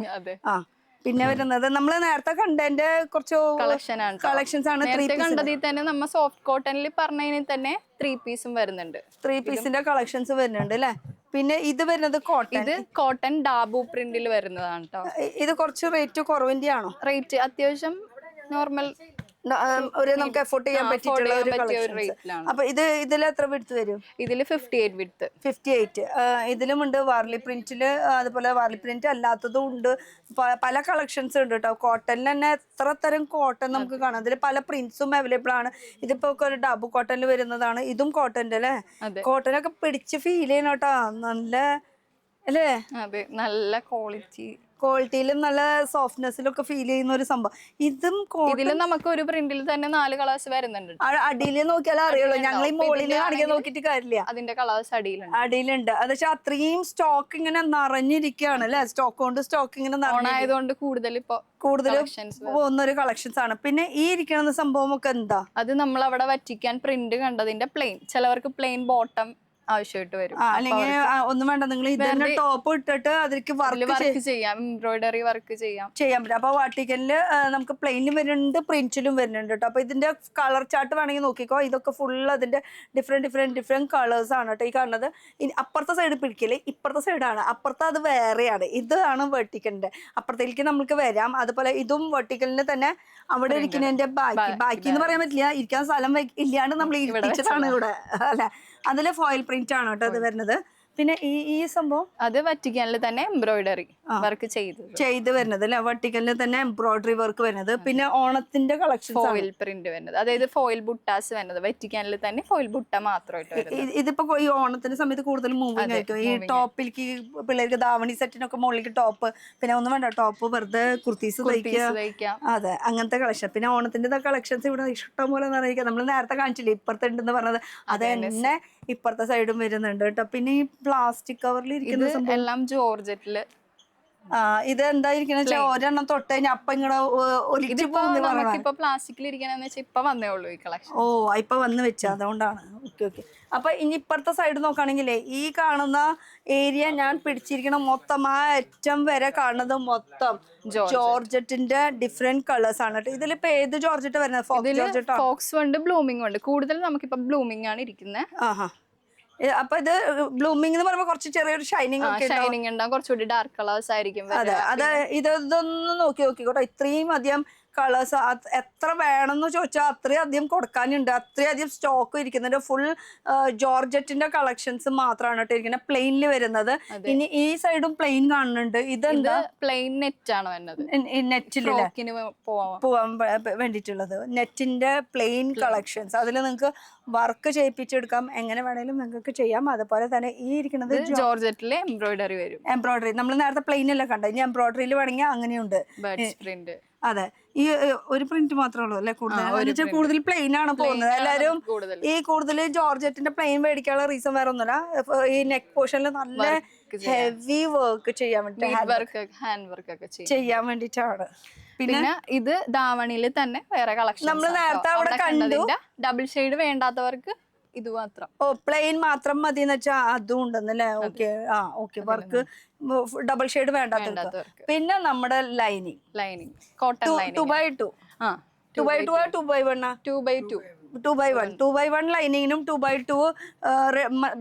പിന്നെ വരുന്നത് നമ്മൾ നേരത്തെ കണ്ടതിന്റെ കുറച്ച് കളക്ഷൻസ് ആണ്. നേരത്തെ കണ്ടതിൽ തന്നെ നമ്മ സോഫ്റ്റ് കോട്ടണിൽ പറഞ്ഞതിന് തന്നെ 3 പീസും വരുന്നുണ്ട്. 3 പീസിന്റെ കളക്ഷൻസ് വരുന്നുണ്ട് അല്ലേ. പിന്നെ ഇത് വരുന്നത് കോട്ടൺ. ഇത് കോട്ടൺ ഡാബു പ്രിന്റിൽ വരുന്നതാണ് കേട്ടോ. ഇത് കുറച്ച് റേറ്റ് കുറവിന്റെ ആണോ? റേറ്റ് അത്യാവശ്യം നോർമൽ, ഒരു നമുക്ക് എഫോർട്ട് ചെയ്യാൻ പറ്റിയിട്ടുള്ള ഒരു കളക്ഷൻസ്. അപ്പൊ ഇതിൽ എത്ര വിഡ്ത്ത് വരും? ഇതിൽ 58 വിഡ്ത്ത്. 58. ഇതിലുമുണ്ട് വാർലി പ്രിന്റില്, അതുപോലെ വാർലി പ്രിന്റ് അല്ലാത്തതും ഉണ്ട്. പല കളക്ഷൻസ് ഉണ്ട് കേട്ടോ. കോട്ടണിൽ തന്നെ എത്ര തരം കോട്ടൺ നമുക്ക് കാണാം. ഇതിൽ പല പ്രിന്റ്സും അവൈലബിൾ ആണ്. ഇതിപ്പോ ഒരു ഡബ് കോട്ടണിൽ വരുന്നതാണ്. ഇതും കോട്ടന്റെ അല്ലേ. കോട്ടനൊക്കെ പിടിച്ച് ഫീൽ ചെയ്യണം കേട്ടോ. നല്ല അല്ലേ? അതെ, നല്ല ക്വാളിറ്റിയിലും നല്ല സോഫ്റ്റ്നെസ്സിലും ഒക്കെ ഫീൽ ചെയ്യുന്ന ഒരു സംഭവം. ഇതിലും നമുക്ക് ഒരു പ്രിന്റിൽ തന്നെ 4 കളേഴ്സ് വരുന്നുണ്ട്. അടിയിൽ നോക്കിയാലേ അറിയുള്ളൂ. ഞങ്ങൾ ഈ മോളിൽ കാണിക്കാൻ നോക്കിയിട്ട് കാര്യമില്ല. അതിന്റെ കളേഴ്സ് അടിയിലുണ്ട്. അത് പക്ഷെ അത്രയും സ്റ്റോക്ക് ഇങ്ങനെ നിറഞ്ഞിരിക്കുകയാണ് അല്ലെ. സ്റ്റോക്ക് ഇങ്ങനെ ആയതുകൊണ്ട് കൂടുതൽ പോകുന്ന ഒരു കളക്ഷൻസ് ആണ്. പിന്നെ ഈ ഇരിക്കുന്ന സംഭവം ഒക്കെ എന്താ? അത് നമ്മൾ അവിടെ വറ്റിക്കാൻ പ്രിന്റ് കണ്ടതിന്റെ പ്ലെയിൻ. ചിലവർക്ക് പ്ലെയിൻ ബോട്ടം ആവശ്യമായിട്ട് വരും. അല്ലെങ്കിൽ ഒന്നും വേണ്ട, നിങ്ങൾ ഇതിന്റെ ടോപ്പ് ഇട്ടിട്ട് അതിലേക്ക് വർക്ക് ചെയ്യാം, എംബ്രോയിഡറി വർക്ക് ചെയ്യാൻ പറ്റും. അപ്പൊ വാട്ടിക്കലില് നമുക്ക് പ്ലെയിനിലും വരുന്നുണ്ട്, പ്രിന്റിലും വരുന്നുണ്ട് കേട്ടോ. അപ്പൊ ഇതിന്റെ കളർ ചാർട്ട് വേണമെങ്കിൽ നോക്കിക്കോ. ഇതൊക്കെ ഫുൾ അതിന്റെ ഡിഫറെന്റ് കളേഴ്സ് ആണ് കേട്ടോ ഈ കാണുന്നത്. അപ്പുറത്തെ സൈഡ് പിടിക്കല്, ഇപ്പുറത്തെ സൈഡാണ്. അപ്പുറത്തെ അത് വേറെയാണ്. ഇതാണ് വെർട്ടിക്കലിന്റെ. അപ്പുറത്തേക്ക് നമുക്ക് വരാം. അതുപോലെ ഇതും വെർട്ടിക്കലിന് തന്നെ അവിടെ ഇരിക്കുന്നതിന്റെ ബാക്കി എന്ന് പറയാൻ പറ്റില്ല, ഇരിക്കാൻ സ്ഥലം ഇല്ലാണ്ട് നമ്മൾ ഇരിപ്പിച്ചതാണ് ഇവിടെ അല്ലെ. അതില് ഫോയിൽ പ്രിന്റ് ആണ് കേട്ടോ അത് വരുന്നത്. പിന്നെ ഈ സംഭവം അത് വറ്റിക്കലിൽ തന്നെ എംബ്രോയിഡറി വർക്ക് ചെയ്ത് വരുന്നത് അല്ലെ. വട്ടിക്കലിൽ തന്നെ എംബ്രോയിഡറി വർക്ക് വരുന്നത്. പിന്നെ ഓണത്തിന്റെ കളക്ഷൻ ഫോയിൽ പ്രിന്റ് വരുന്നത്, അതായത് ഫോയിൽ ബുട്ടാസ് വരുന്നത്. വറ്റിക്കലിൽ തന്നെ ഫോയിൽ ബുട്ട മാത്രമായിട്ട്. ഇതിപ്പോ ഈ ഓണത്തിന്റെ സമയത്ത് കൂടുതൽ മൂവിങ് ആയിരിക്കും. ഈ ടോപ്പിലേക്ക് പിള്ളേർക്ക് ധാവണി സെറ്റിനൊക്കെ മുകളിലേക്ക് ടോപ്പ്, പിന്നെ ഒന്നും വേണ്ട ടോപ്പ് വെറുതെ കുർത്തീസ് തയ്ക്കാം. അതെ, അങ്ങനത്തെ കളക്ഷൻ. പിന്നെ ഓണത്തിന്റെ കളക്ഷൻസ് ഇവിടെ ഇഷ്ടം പോലെ നിറയിക്കാം. നമ്മൾ നേരത്തെ കാണിച്ചില്ലേ ഇപ്പുറത്തെ ഉണ്ടെന്ന് പറഞ്ഞത്, അത് തന്നെ ഇപ്പുറത്തെ സൈഡും വരുന്നുണ്ട് കേട്ടോ. പിന്നെ ഈ പ്ലാസ്റ്റിക് കവറിൽ ഇരിക്കുന്ന എല്ലാം ജോർജറ്റില്. ഇത് എന്തായിരിക്കുന്ന ഒരെണ്ണം തൊട്ട് കഴിഞ്ഞാൽ അപ്പൊ ഇങ്ങനെ ഒലിച്ചു പോകുന്ന. ഇപ്പൊ പ്ലാസ്റ്റിക്കിൽ ഇരിക്കണെന്ന് വെച്ചാൽ ഇപ്പൊ വന്നേ ഉള്ളൂ ഈ കളക്ഷൻ. ഇപ്പൊ വന്ന് വെച്ച, അതുകൊണ്ടാണ്. ഓക്കെ. അപ്പൊ ഇനി ഇപ്പുറത്തെ സൈഡ് നോക്കുകയാണെങ്കിലേ ഈ കാണുന്ന ഏരിയ ഞാൻ പിടിച്ചിരിക്കണ മൊത്തം ആ അറ്റം വരെ കാണുന്നത് മൊത്തം ജോർജറ്റിന്റെ ഡിഫറെന്റ് കളേഴ്സ് ആണ് കേട്ടോ. ഇതിലിപ്പോ ഏത് ജോർജറ്റ് വരുന്നത്? ഫോക്സ് ഉണ്ട്, ബ്ലൂമിംഗ് ഉണ്ട്. കൂടുതൽ നമുക്കിപ്പോ ബ്ലൂമിംഗ് ആണ് ഇരിക്കുന്നത്. അപ്പൊ ഇത് ബ്ലൂമിംഗ് എന്ന് പറയുമ്പോ കുറച്ച് ചെറിയൊരു ഷൈനിങ് ഉണ്ടാവും, കുറച്ചുകൂടി ഡാർക്ക് കളേഴ്സ് ആയിരിക്കും. അതെ അതെ. ഇതൊന്ന് നോക്കിക്കോട്ടെ. ഇത്രയും അധികം കളേഴ്സ് എത്ര വേണമെന്ന് ചോദിച്ചാൽ അത്രയും അധികം കൊടുക്കാനുണ്ട്. അത്രയധികം സ്റ്റോക്ക് ഇരിക്കുന്നുണ്ട്. ഫുൾ ജോർജറ്റിന്റെ കളക്ഷൻസ് മാത്രമാണ് കേട്ടോ ഇരിക്കുന്നത്. പ്ലെയിനിൽ വരുന്നത്. ഇനി ഈ സൈഡും പ്ലെയിൻ കാണുന്നുണ്ട്. ഇതെന്താ? പ്ലെയിൻ നെറ്റ് ആണ് വരുന്നത്. നെറ്റില് പോവാൻ വേണ്ടിയിട്ടുള്ളത് നെറ്റിന്റെ പ്ലെയിൻ കളക്ഷൻസ്. അതിൽ നിങ്ങൾക്ക് വർക്ക് ചെയ്യിപ്പിച്ചെടുക്കാം, എങ്ങനെ വേണേലും നിങ്ങൾക്ക് ചെയ്യാം. അതുപോലെ തന്നെ ഈ ഇരിക്കുന്നത് ജോർജറ്റിലെ എംബ്രോയിഡറി വരും. എംബ്രോയിഡറി നമ്മൾ നേരത്തെ പ്ലെയിൻ അല്ല കണ്ടത്. ഇനി എംബ്രോയിഡറിയിൽ വേണമെങ്കിൽ അങ്ങനെയുണ്ട്. അതെ, ഈ ഒരു പ്രിന്റ് മാത്രമേ ഉള്ളൂ അല്ലെ കൂടുതൽ. കൂടുതൽ പ്ലെയിൻ ആണ് പോകുന്നത് എല്ലാരും. ഈ കൂടുതൽ ജോർജറ്റിന്റെ പ്ലെയിൻ മേടിക്കാനുള്ള റീസൺ വേറെ ഒന്നുമില്ല. ഈ നെക്ക് പോർഷനിൽ നല്ല ഹെവി വർക്ക് ചെയ്യാൻ വേണ്ടിട്ടാണ്. പിന്നെ ഇത് ധാവണിയിൽ തന്നെ വേറെ കളക്ഷൻ നമ്മൾ നേരത്തെ അവിടെ കണ്ടു. ഡബിൾ ഷെയ്ഡ് വേണ്ടാത്തവർക്ക് ഇത് മാത്രം, പ്ലെയിൻ മാത്രം മതി എന്ന് വെച്ചാൽ അതും ഉണ്ടെന്നല്ലേ. ഓക്കെ. വർക്ക് ഡബിൾ ഷെയ്ഡ് വേണ്ടാത്തവർക്ക്. പിന്നെ നമ്മുടെ lining cotton 2x2. 2x2 2x1 ലൈനിങ്ങിനും 2x2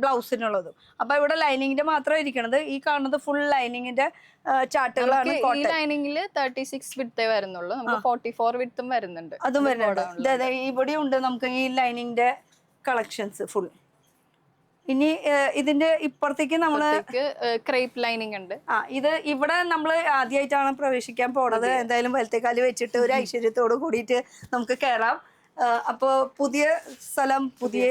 ബ്ലൗസിനുള്ളതും. അപ്പൊ ഇവിടെ ലൈനിങ്ങിന്റെ മാത്രം ഇരിക്കണത്. ഈ കാണുന്നത് ഫുൾ ലൈനിങ്ങിന്റെ ചാർട്ടുകളാണ്. ഈ ലൈനിങ്ങിൽ 36 വിഡ്ത്തേ വരുന്നുള്ളൂ. നമുക്ക് 44 വിഡ്ത്തും വരുന്നുണ്ട്. അതും വരുന്നുണ്ട്. ഇവിടെ ഉണ്ട് നമുക്ക് ഈ ലൈനിങ്ങിന്റെ കളക്ഷൻസ് ഫുൾ. ഇനി ഇതിന്റെ ഇപ്പുറത്തേക്ക് നമ്മള് ക്രേപ്പ് ലൈനിങ് ഉണ്ട്. ഇത് ഇവിടെ നമ്മൾ ആദ്യമായിട്ടാണ് പ്രവേശിക്കാൻ പോണത്. എന്തായാലും വലത്തേക്കാല് വെച്ചിട്ട് ഒരു ഐശ്വര്യത്തോട് കൂടിയിട്ട് നമുക്ക് കയറാം. അപ്പൊ പുതിയ സ്ഥലം, പുതിയ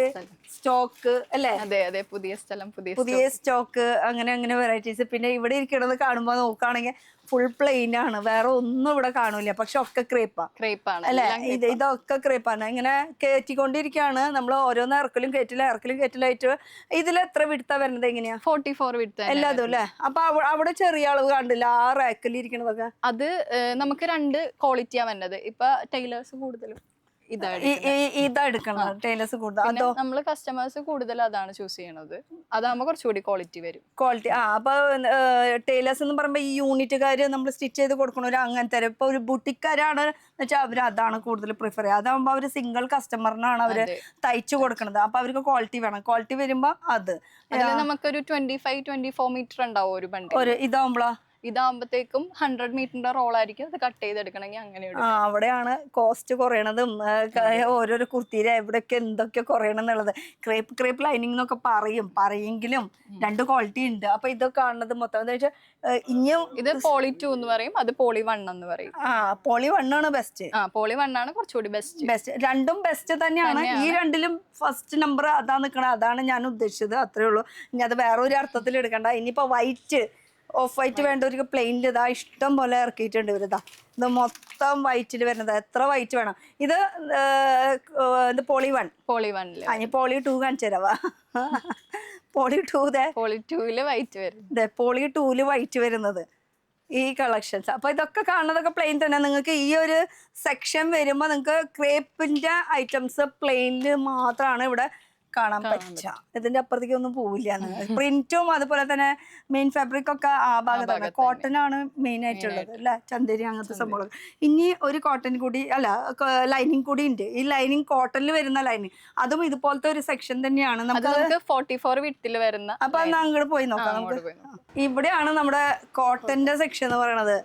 സ്റ്റോക്ക് അല്ലേ? അതെ, പുതിയ സ്ഥലം, പുതിയ സ്റ്റോക്ക്, അങ്ങനെ വെറൈറ്റീസ്. പിന്നെ ഇവിടെ ഇരിക്കണത് കാണുമ്പോ നോക്കുകയാണെങ്കിൽ ഫുൾ പ്ലെയിൻ ആണ്, വേറെ ഒന്നും ഇവിടെ കാണൂല. പക്ഷെ ഒക്കെ ക്രേപ്പാണ് അല്ലെ. ഇതൊക്കെ ക്രേപ്പാണ്. ഇങ്ങനെ കയറ്റിക്കൊണ്ടിരിക്കുകയാണ് നമ്മൾ. ഓരോന്ന് ഇറക്കലും കയറ്റലായിട്ട്. ഇതിൽ എത്ര വിടുത്താ വരുന്നത്? എങ്ങനെയാ? 44 വിടുത്ത എല്ലാതും അല്ലെ. അപ്പൊ അവിടെ ചെറിയ അളവ് കണ്ടില്ല ആ റാക്കിൽ ഇരിക്കണതൊക്കെ. അത് നമുക്ക് 2 ക്വാളിറ്റിയാ വരുന്നത്. ഇപ്പൊ ടൈലേഴ്സ് കൂടുതലും ഇതാ എടുക്കണം ടൈലേഴ്സ് കൂടുതൽ. അതോ നമ്മള് കസ്റ്റമേഴ്സ് കൂടുതൽ അതാണ് ചൂസ് ചെയ്യണത്. അതാകുമ്പോ കുറച്ചുകൂടി ക്വാളിറ്റി വരും. ക്വാളിറ്റി. അപ്പൊ ടൈലേഴ്സ് എന്ന് പറയുമ്പോ ഈ യൂണിറ്റുകാര് നമ്മൾ സ്റ്റിച്ച് ചെയ്ത് കൊടുക്കണവര് അങ്ങനത്തെ. ഇപ്പൊ ഒരു ബുട്ടിക്കാരാണ് വെച്ചാൽ അവര് അതാണ് കൂടുതൽ പ്രിഫർ ചെയ്യുക. അതാകുമ്പോ അവര് സിംഗിൾ കസ്റ്റമറിനാണ് അവര് തയ്ച്ചു കൊടുക്കുന്നത്. അപ്പൊ അവർക്ക് ക്വാളിറ്റി വേണം. ക്വാളിറ്റി വരുമ്പോ അത് നമുക്കൊരു 25-24 മീറ്റർ ഉണ്ടാവും ഒരു ബണ്ടിൽ. ഇതാവുമ്പോളാ ഇതാകുമ്പോഴത്തേക്കും 100 മീറ്ററിന്റെ റോളായിരിക്കും. അത് കട്ട് ചെയ്തെടുക്കണമെങ്കിൽ അങ്ങനെ. അവിടെയാണ് കോസ്റ്റ് കുറയണതും ഓരോരോ കുർത്തിയിലെ എവിടെയൊക്കെ എന്തൊക്കെ കുറയണം എന്നുള്ളത്. ക്രേപ്പ് ലൈനിങ് എന്നൊക്കെ പറയെങ്കിലും 2 ക്വാളിറ്റി ഉണ്ട്. അപ്പൊ ഇതൊക്കെ കാണുന്നത് മൊത്തം എന്താ വെച്ചാൽ ഇനിയും ഇത് പോളി 2 എന്ന് പറയും, അത് പോളി 1 എന്ന് പറയും. പോളി 1 ആണ് ബെസ്റ്റ്. പോളി 1 ആണ് കുറച്ചുകൂടി ബെസ്റ്റ്. രണ്ടും ബെസ്റ്റ് തന്നെയാണ്. ഈ രണ്ടിലും ഫസ്റ്റ് നമ്പർ അതാ നിൽക്കണത്. അതാണ് ഞാൻ ഉദ്ദേശിച്ചത്. അത്രേ ഉള്ളൂ. ഇനി അത് വേറെ ഒരു അർത്ഥത്തിൽ എടുക്കണ്ട. ഇനിയിപ്പോ വൈറ്റ് ഓഫ് വൈറ്റ് വേണ്ടവർക്ക് പ്ലെയിനിൽ ഇതാ ഇഷ്ടം പോലെ ഇറക്കിയിട്ടുണ്ട് ഇവരിതാ. ഇത് മൊത്തം വൈറ്റിൽ വരുന്നത്. എത്ര വൈറ്റ് വേണം? ഇത് പോളി 1. പോളി 1 ഇനി പോളി 2 കാണിച്ചു തരാവാ. പോളി 2 പോളി 2 വൈറ്റ് വരും. പോളി 2 വൈറ്റ് വരുന്നത് ഈ കളക്ഷൻസ്. അപ്പൊ ഇതൊക്കെ കാണുന്നതൊക്കെ പ്ലെയിൻ തന്നെ. നിങ്ങൾക്ക് ഈ ഒരു സെക്ഷൻ വരുമ്പോ നിങ്ങൾക്ക് ക്രേപ്പിന്റെ ഐറ്റംസ് പ്ലെയിനിൽ മാത്രമാണ് ഇവിടെ കാണാൻ പറ്റുക. ഇതിന്റെ അപ്പുറത്തേക്ക് ഒന്നും പോവില്ല. പ്രിന്റും അതുപോലെ തന്നെ മെയിൻ ഫാബ്രിക് ഒക്കെ ആ ഭാഗത്താണ്. കോട്ടൺ ആണ് മെയിൻ ആയിട്ടുള്ളത് അല്ലെ, ചന്തേരി അങ്ങനത്തെ സംഭവങ്ങൾ. ഇനി ഒരു കോട്ടൺ കൂടി അല്ല ലൈനിങ് കൂടി ഉണ്ട്. ഈ ലൈനിങ് കോട്ടണിൽ വരുന്ന ലൈനിങ് അതും ഇതുപോലത്തെ ഒരു സെക്ഷൻ തന്നെയാണ്. നമുക്ക് 44 വിട്ടിൽ വരുന്ന. അപ്പൊ അങ്ങോട്ട് പോയി നോക്കാം. നമുക്ക് ഇവിടെയാണ് നമ്മുടെ കോട്ടന്റെ സെക്ഷൻ എന്ന് പറയുന്നത്.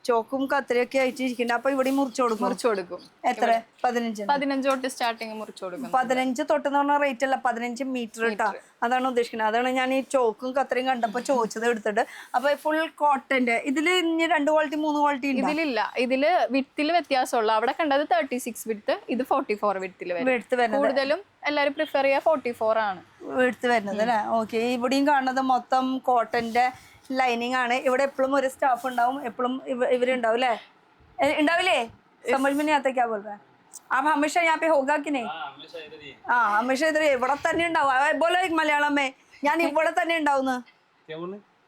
ചോക്കും കത്തിരിയൊക്കെ ആയിട്ട് ഇരിക്കുന്നുണ്ട്. അപ്പൊ ഇവിടെ മുറിച്ചു കൊടുക്കും. എത്ര? 15 തൊട്ട് സ്റ്റാർട്ടിങ് മുറിച്ചു കൊടുക്കും. 15 തൊട്ട് എന്ന് പറഞ്ഞ റേറ്റ് അല്ല, 15 മീറ്റർ ഇട്ടാ. അതാണ് ഉദ്ദേശിക്കുന്നത്. അതാണ് ഞാൻ ഈ ചോക്കും കത്രയും കണ്ടപ്പോ ചോദിച്ചത് എടുത്തിട്ട്. അപ്പൊ ഫുൾ കോട്ടന്റെ ഇതില് ഇനി 2 ക്വാളിറ്റി 3 ക്വാളിറ്റി ഇതിലില്ല. ഇതില് വിട്ടില് വ്യത്യാസമുള്ള. അവിടെ കണ്ടത് 36 വിട്ട്, ഇത് 44 വിട്ടില് വരും. കൂടുതലും എല്ലാരും പ്രിഫർ ചെയ്യാ 44 ആണ് എടുത്ത് വരുന്നത് അല്ലെ. ഓക്കെ. ഇവിടെയും കാണുന്നത് മൊത്തം കോട്ടന്റെ ലൈനിങ് ആണ്. ഇവിടെ എപ്പോഴും ഒരു സ്റ്റാഫ് ഉണ്ടാവും. എപ്പോഴും ഇവരുണ്ടാവും അല്ലേ? ഉണ്ടാവില്ലേ? समझ में नहीं आता क्या बोल रहा है आप? हमेशा यहाँ पे होगा कि नहीं? हमेशा इधर ഇവിടെ തന്നെ ഉണ്ടാവും. बोलो एक मलयालम में. ഞാൻ ഇവിടെ തന്നെ ഉണ്ടാവും.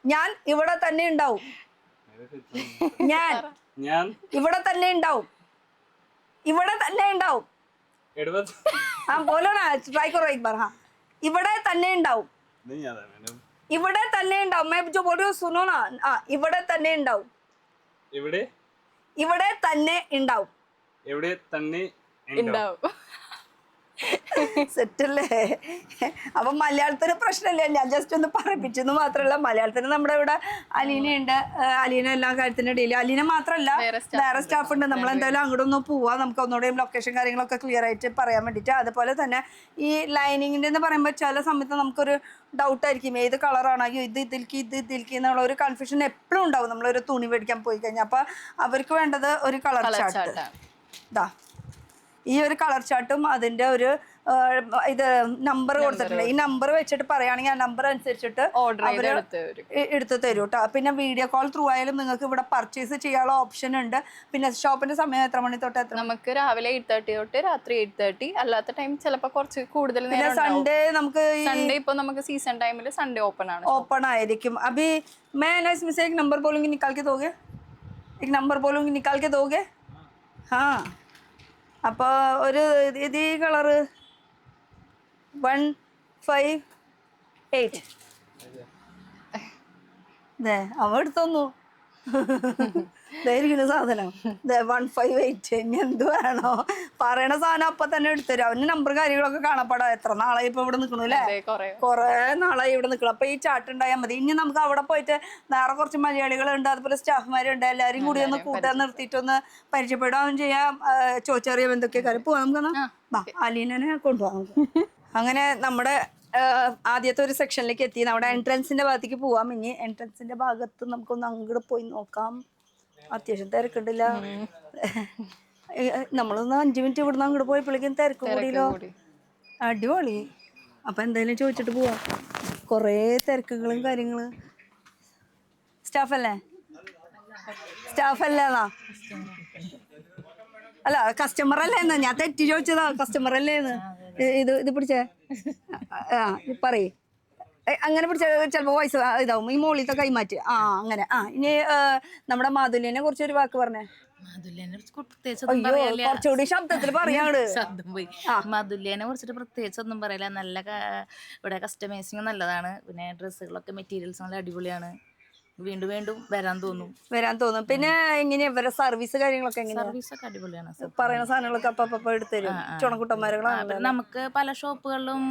ഞാൻ ഇവിടെ തന്നെ ഉണ്ടാവും. ഞാൻ ഇവിടെ തന്നെ ഉണ്ടാവും. ഇവിടെ തന്നെ ഉണ്ടാവും. बोलो ना, ट्राई करो एक बार. हाँ, ഇവിടെ തന്നെ ഉണ്ടാവും. ഇവിടെ തന്നെ ഉണ്ടാവും. मैं जो बोल रही हूँ सुनो ना. ഇവിടെ തന്നെ ഉണ്ടാവും. ഇവിടെ തന്നെ ഉണ്ടാവും. സെറ്റല്ലേ? അപ്പൊ മലയാളത്തിന് പ്രശ്നമില്ല. ഞാൻ ജസ്റ്റ് ഒന്ന് പറയിപ്പിച്ചെന്ന് മാത്രമല്ല. മലയാളത്തിന് നമ്മുടെ ഇവിടെ അലീനയുണ്ട്. അലീന എല്ലാ കാര്യത്തിനും ഡീൽ. അലീന മാത്രമല്ല വേറെ സ്റ്റാഫ് ഉണ്ട്. നമ്മൾ എന്തായാലും അങ്ങോട്ട് ഒന്ന് പോവാം. നമുക്ക് ഒന്നുകൂടെയും ലൊക്കേഷൻ കാര്യങ്ങളൊക്കെ ക്ലിയർ ആയിട്ട് പറയാൻ വേണ്ടിയിട്ട്. അതുപോലെ തന്നെ ഈ ലൈനിങ്ങിന്റെ എന്ന് പറയുമ്പോൾ ചില സമയത്ത് നമുക്കൊരു ഡൗട്ട് ആയിരിക്കും ഏത് കളറാണ്. അയ്യോ ഇത് ഇതിൽക്ക് എന്നുള്ള ഒരു കൺഫ്യൂഷൻ എപ്പോഴും ഉണ്ടാവും നമ്മളൊരു തുണി മേടിക്കാൻ പോയി കഴിഞ്ഞാൽ. അപ്പൊ അവർക്ക് വേണ്ടത് ഒരു കളർ ചാർട്ട്. ഇതാ ഈ ഒരു കളർ ചാർട്ടും അതിന്റെ ഒരു ഇത് നമ്പർ കൊടുത്തിട്ടുണ്ട്. ഈ നമ്പർ വെച്ചിട്ട് പറയുകയാണെങ്കിൽ ആ നമ്പർ അനുസരിച്ചിട്ട് അവര് എടുത്ത് തരും കേട്ടോ. പിന്നെ വീഡിയോ കോൾ ത്രൂ ആയാലും നിങ്ങൾക്ക് ഇവിടെ പർച്ചേസ് ചെയ്യാനുള്ള ഓപ്ഷൻ ഉണ്ട്. പിന്നെ ഷോപ്പിന്റെ സമയം എത്ര മണി തൊട്ട് എത്ര? നമുക്ക് രാവിലെ 8:30 തൊട്ട് രാത്രി 8:30. അല്ലാത്ത ടൈം ചിലപ്പോൾ കുറച്ച് കൂടുതൽ. പിന്നെ സൺഡേ നമുക്ക് സൺഡേ ഇപ്പൊ നമുക്ക് സീസൺ ടൈമിൽ സൺഡേ ഓപ്പൺ ആയിരിക്കും. अभी मैं ना इसमें से एक नंबर बोलूंगी निकाल के दोगे? एक नंबर बोलूंगी निकाल के दोगे? हाँ. അപ്പൊ ഒരു ഇത് ഈ കളറ് 158. അവ എടുത്തോന്നു ഇതായിരിക്കും സാധനം. 158. ഇനി എന്ത് വേണോ പറയണ സാധനം അപ്പൊ തന്നെ എടുത്തരും. അവന് നമ്പർ കാര്യങ്ങളൊക്കെ കാണപ്പെടാം. എത്ര നാളായി ഇപ്പൊ ഇവിടെ നിൽക്കണു അല്ലേ? കുറെ നാളായി ഇവിടെ നിൽക്കണം. അപ്പൊ ഈ ചാർട്ട് ഉണ്ടായാൽ മതി. ഇനി നമുക്ക് അവിടെ പോയിട്ട് വേറെ കുറച്ച് മലയാളികളുണ്ട്, അതുപോലെ സ്റ്റാഫ്മാരുണ്ട്. എല്ലാരും കൂടി ഒന്ന് കൂട്ടാൻ നിർത്തിയിട്ടൊന്ന് പരിചയപ്പെടാൻ ചെയ്യാം. ചോദിച്ചറിയാം എന്തൊക്കെ കാര്യം. പോവാം നമുക്ക്. അലീനനെ കൊണ്ടുപോകാം. അങ്ങനെ നമ്മുടെ ആദ്യത്തെ ഒരു സെക്ഷനിലേക്ക് എത്തി. നമ്മുടെ എൻട്രൻസിന്റെ ഭാഗത്തേക്ക് പോവാം. ഇനി എൻട്രൻസിന്റെ ഭാഗത്ത് നമുക്കൊന്ന് അങ്ങോട്ട് പോയി നോക്കാം. അത്യാവശ്യം തിരക്കുണ്ടില്ല. നമ്മളൊന്ന് 5 മിനിറ്റ് ഇവിടുന്ന് അങ്ങോട്ട് പോയപ്പോഴേക്കും തിരക്ക് കൂടിയല്ലോ. അടിപൊളി. അപ്പൊ എന്തായാലും ചോദിച്ചിട്ട് പോവാം. കൊറേ തിരക്കുകളും കാര്യങ്ങളും. സ്റ്റാഫല്ലേ എന്നാ? അല്ല കസ്റ്റമർ അല്ലേന്ന് ഞാൻ തെറ്റി ചോദിച്ചതാ. കസ്റ്റമർ അല്ലേന്ന്. ഇത് പിടിച്ചേ. പറയേ അങ്ങനെ പിടിച്ച ചിലപ്പോ വോയിസ് ഇതാവും. ഈ മോളിത്തെ കൈമാറ്റി. അങ്ങനെ. ഇനി നമ്മുടെ മാധുലിനെ കുറിച്ച് ഒരു വാക്ക് പറഞ്ഞേ. മധുല്യനെ കുറിച്ച് പ്രത്യേകിച്ച് ഒന്നും അയ്യോ പറയാനില്ല. കുറച്ചുകൂടി ശബ്ദത്തിൽ പറയാട്. ശബ്ദം പോയി. മധുല്യനെ കുറിച്ചിട്ട് പ്രത്യേകിച്ച് ഒന്നും പറയില്ല. നല്ല ഇവിടെ കസ്റ്റമൈസിങ് നല്ലതാണ്. പിന്നെ ഡ്രസ്സുകളൊക്കെ മെറ്റീരിയൽസ് നല്ല അടിപൊളിയാണ്. വീണ്ടും വീണ്ടും വരാൻ തോന്നും. പിന്നെ എങ്ങനെയാ ഇവരുടെ സർവീസ് കാര്യങ്ങളൊക്കെ എങ്ങനെയാ? സർവീസ് ഒക്കെ അടിപൊളിയാണ്. പറയുന്ന സാധനങ്ങളൊക്കെ അപ്പൊ എടുത്തരും ചുണക്കുട്ടന്മാരുകളാണ്. നമുക്ക് പല ഷോപ്പുകളിലും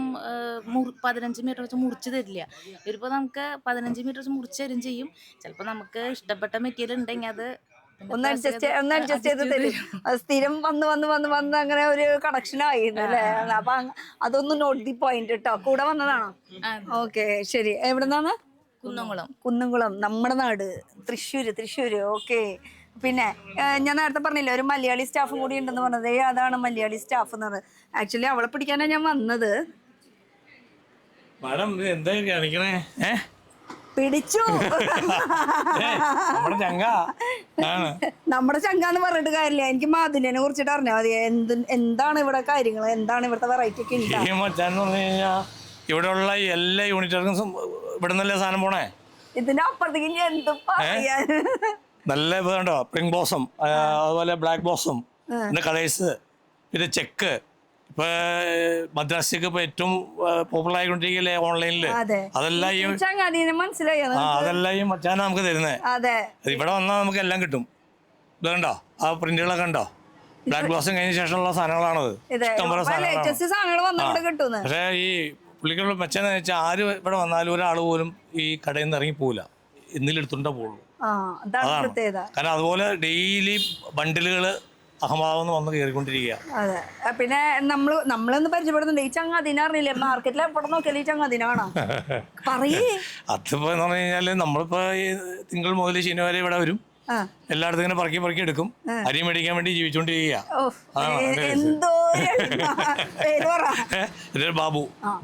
15 മീറ്റർ വെച്ച് മുറിച്ച് തരില്ല. ഇവരിപ്പോ നമുക്ക് 15 മീറ്റർ വെച്ച് മുറിച്ച് തരും ചെയ്യും. ചിലപ്പോ നമുക്ക് ഇഷ്ടപ്പെട്ട മെറ്റീരിയൽ ഉണ്ടെങ്കിൽ അത് ഒന്ന് അഡ്ജസ്റ്റ് ചെയ്ത് തരും. അത് സ്ഥിരം വന്ന് അങ്ങനെ ഒരു കണക്ഷൻ ആയിരുന്നു അല്ലേ? അപ്പൊ അതൊന്ന് നോട്ട് ദി പോയിന്റ് കേട്ടോ. കൂടെ വന്നതാണോ? ഓക്കെ ശരി. എവിടെന്നാണ്? കുന്നംകുളം നമ്മുടെ നാട് തൃശ്ശൂര്. ഓക്കെ. പിന്നെ ഞാൻ നേരത്തെ പറഞ്ഞില്ലേ ഒരു മലയാളി സ്റ്റാഫും കൂടി ഉണ്ടെന്ന് പറഞ്ഞത്. അതാണ് മലയാളി സ്റ്റാഫ് എന്ന് പറഞ്ഞത്. ആക്ച്വലി അവളെ പിടിക്കാനാണ് ഞാൻ വന്നത്. മാഡം എന്താ കാണിക്കണേ? പിടിച്ചു. നമ്മുടെ ചങ്കാന്ന് പറഞ്ഞിട്ട് കാര്യമില്ല. എനിക്ക് മാധുര്യനെ കുറിച്ചിട്ട് അറിഞ്ഞാൽ മതി. എന്താണ് ഇവിടെ കാര്യങ്ങൾ, എന്താണ് ഇവിടുത്തെ വെറൈറ്റി ഒക്കെ മച്ചാന്ന് പറഞ്ഞു കഴിഞ്ഞാൽ ഇവിടെയുള്ള എല്ലാ യൂണിറ്റുകൾക്കും ഇവിടെ നല്ല സാധനം പോണേ. ഇതിന്റെ അപ്പുറത്തേക്ക് ഞാൻ എന്തും പറയാൻ. നല്ല ഇതുണ്ടോ പിങ്ക് ബ്ലോസം, അതുപോലെ ബ്ലാക്ക് ബ്ലോസം, പിന്നെ കളേഴ്സ്, പിന്നെ ചെക്ക്. ഇപ്പൊ മദ്രാസിക്ക് ഇപ്പൊ ഏറ്റവും പോപ്പുലർ ആയിക്കൊണ്ടിരിക്കല്ലേ ഓൺലൈനില്. അതെല്ലാം ഈ മച്ചാന നമുക്ക് തരുന്നത്. ഇവിടെ വന്നാൽ നമുക്ക് എല്ലാം കിട്ടും. ഇത് കണ്ടോ ആ പ്രിന്റുകളൊക്കെ ഉണ്ടോ? ബ്ലാക്ക് ബ്ലോസം കഴിഞ്ഞ ശേഷമുള്ള സാധനങ്ങളാണത്. ഇഷ്ടംപോലെ സാധനങ്ങളാണ്. പക്ഷേ ഈ പുള്ളിക്കുള്ള മെച്ചെന്ന് വെച്ചാൽ ആര് ഇവിടെ വന്നാലും ഒരാൾ പോലും ഈ കടയിൽ നിന്ന് ഇറങ്ങി പോവില്ല. ഇന്നിലെടുത്തുകൊണ്ടേ പോകുള്ളൂ. അതാണ്. കാരണം അതുപോലെ ഡെയിലി ബണ്ടിലുകള് അഹമ്മദാബാദ് വന്ന് കയറിക്കൊണ്ടിരിക്കുക. അതെ. പിന്നെ നമ്മളൊന്ന് പരിചയപ്പെടുന്നുണ്ട്. ഈ ചങ്ങാതിനെ അറിയില്ലേ? മാർക്കറ്റിൽ എവിടെ നോക്കിയാലും ഈ ചങ്ങാതിനാണോ? പറയേ. അതിപ്പോ എന്ന് പറഞ്ഞു കഴിഞ്ഞാല് നമ്മളിപ്പോ ഈ തിങ്കൾ മുതൽ ശനി വരെ ഇവിടെ വരും. എല്ലായിടത്തും ഇങ്ങനെ പറക്കി എടുക്കും. അരി മേടിക്കാൻ വേണ്ടി ജീവിച്ചോണ്ടിരിക്കുക.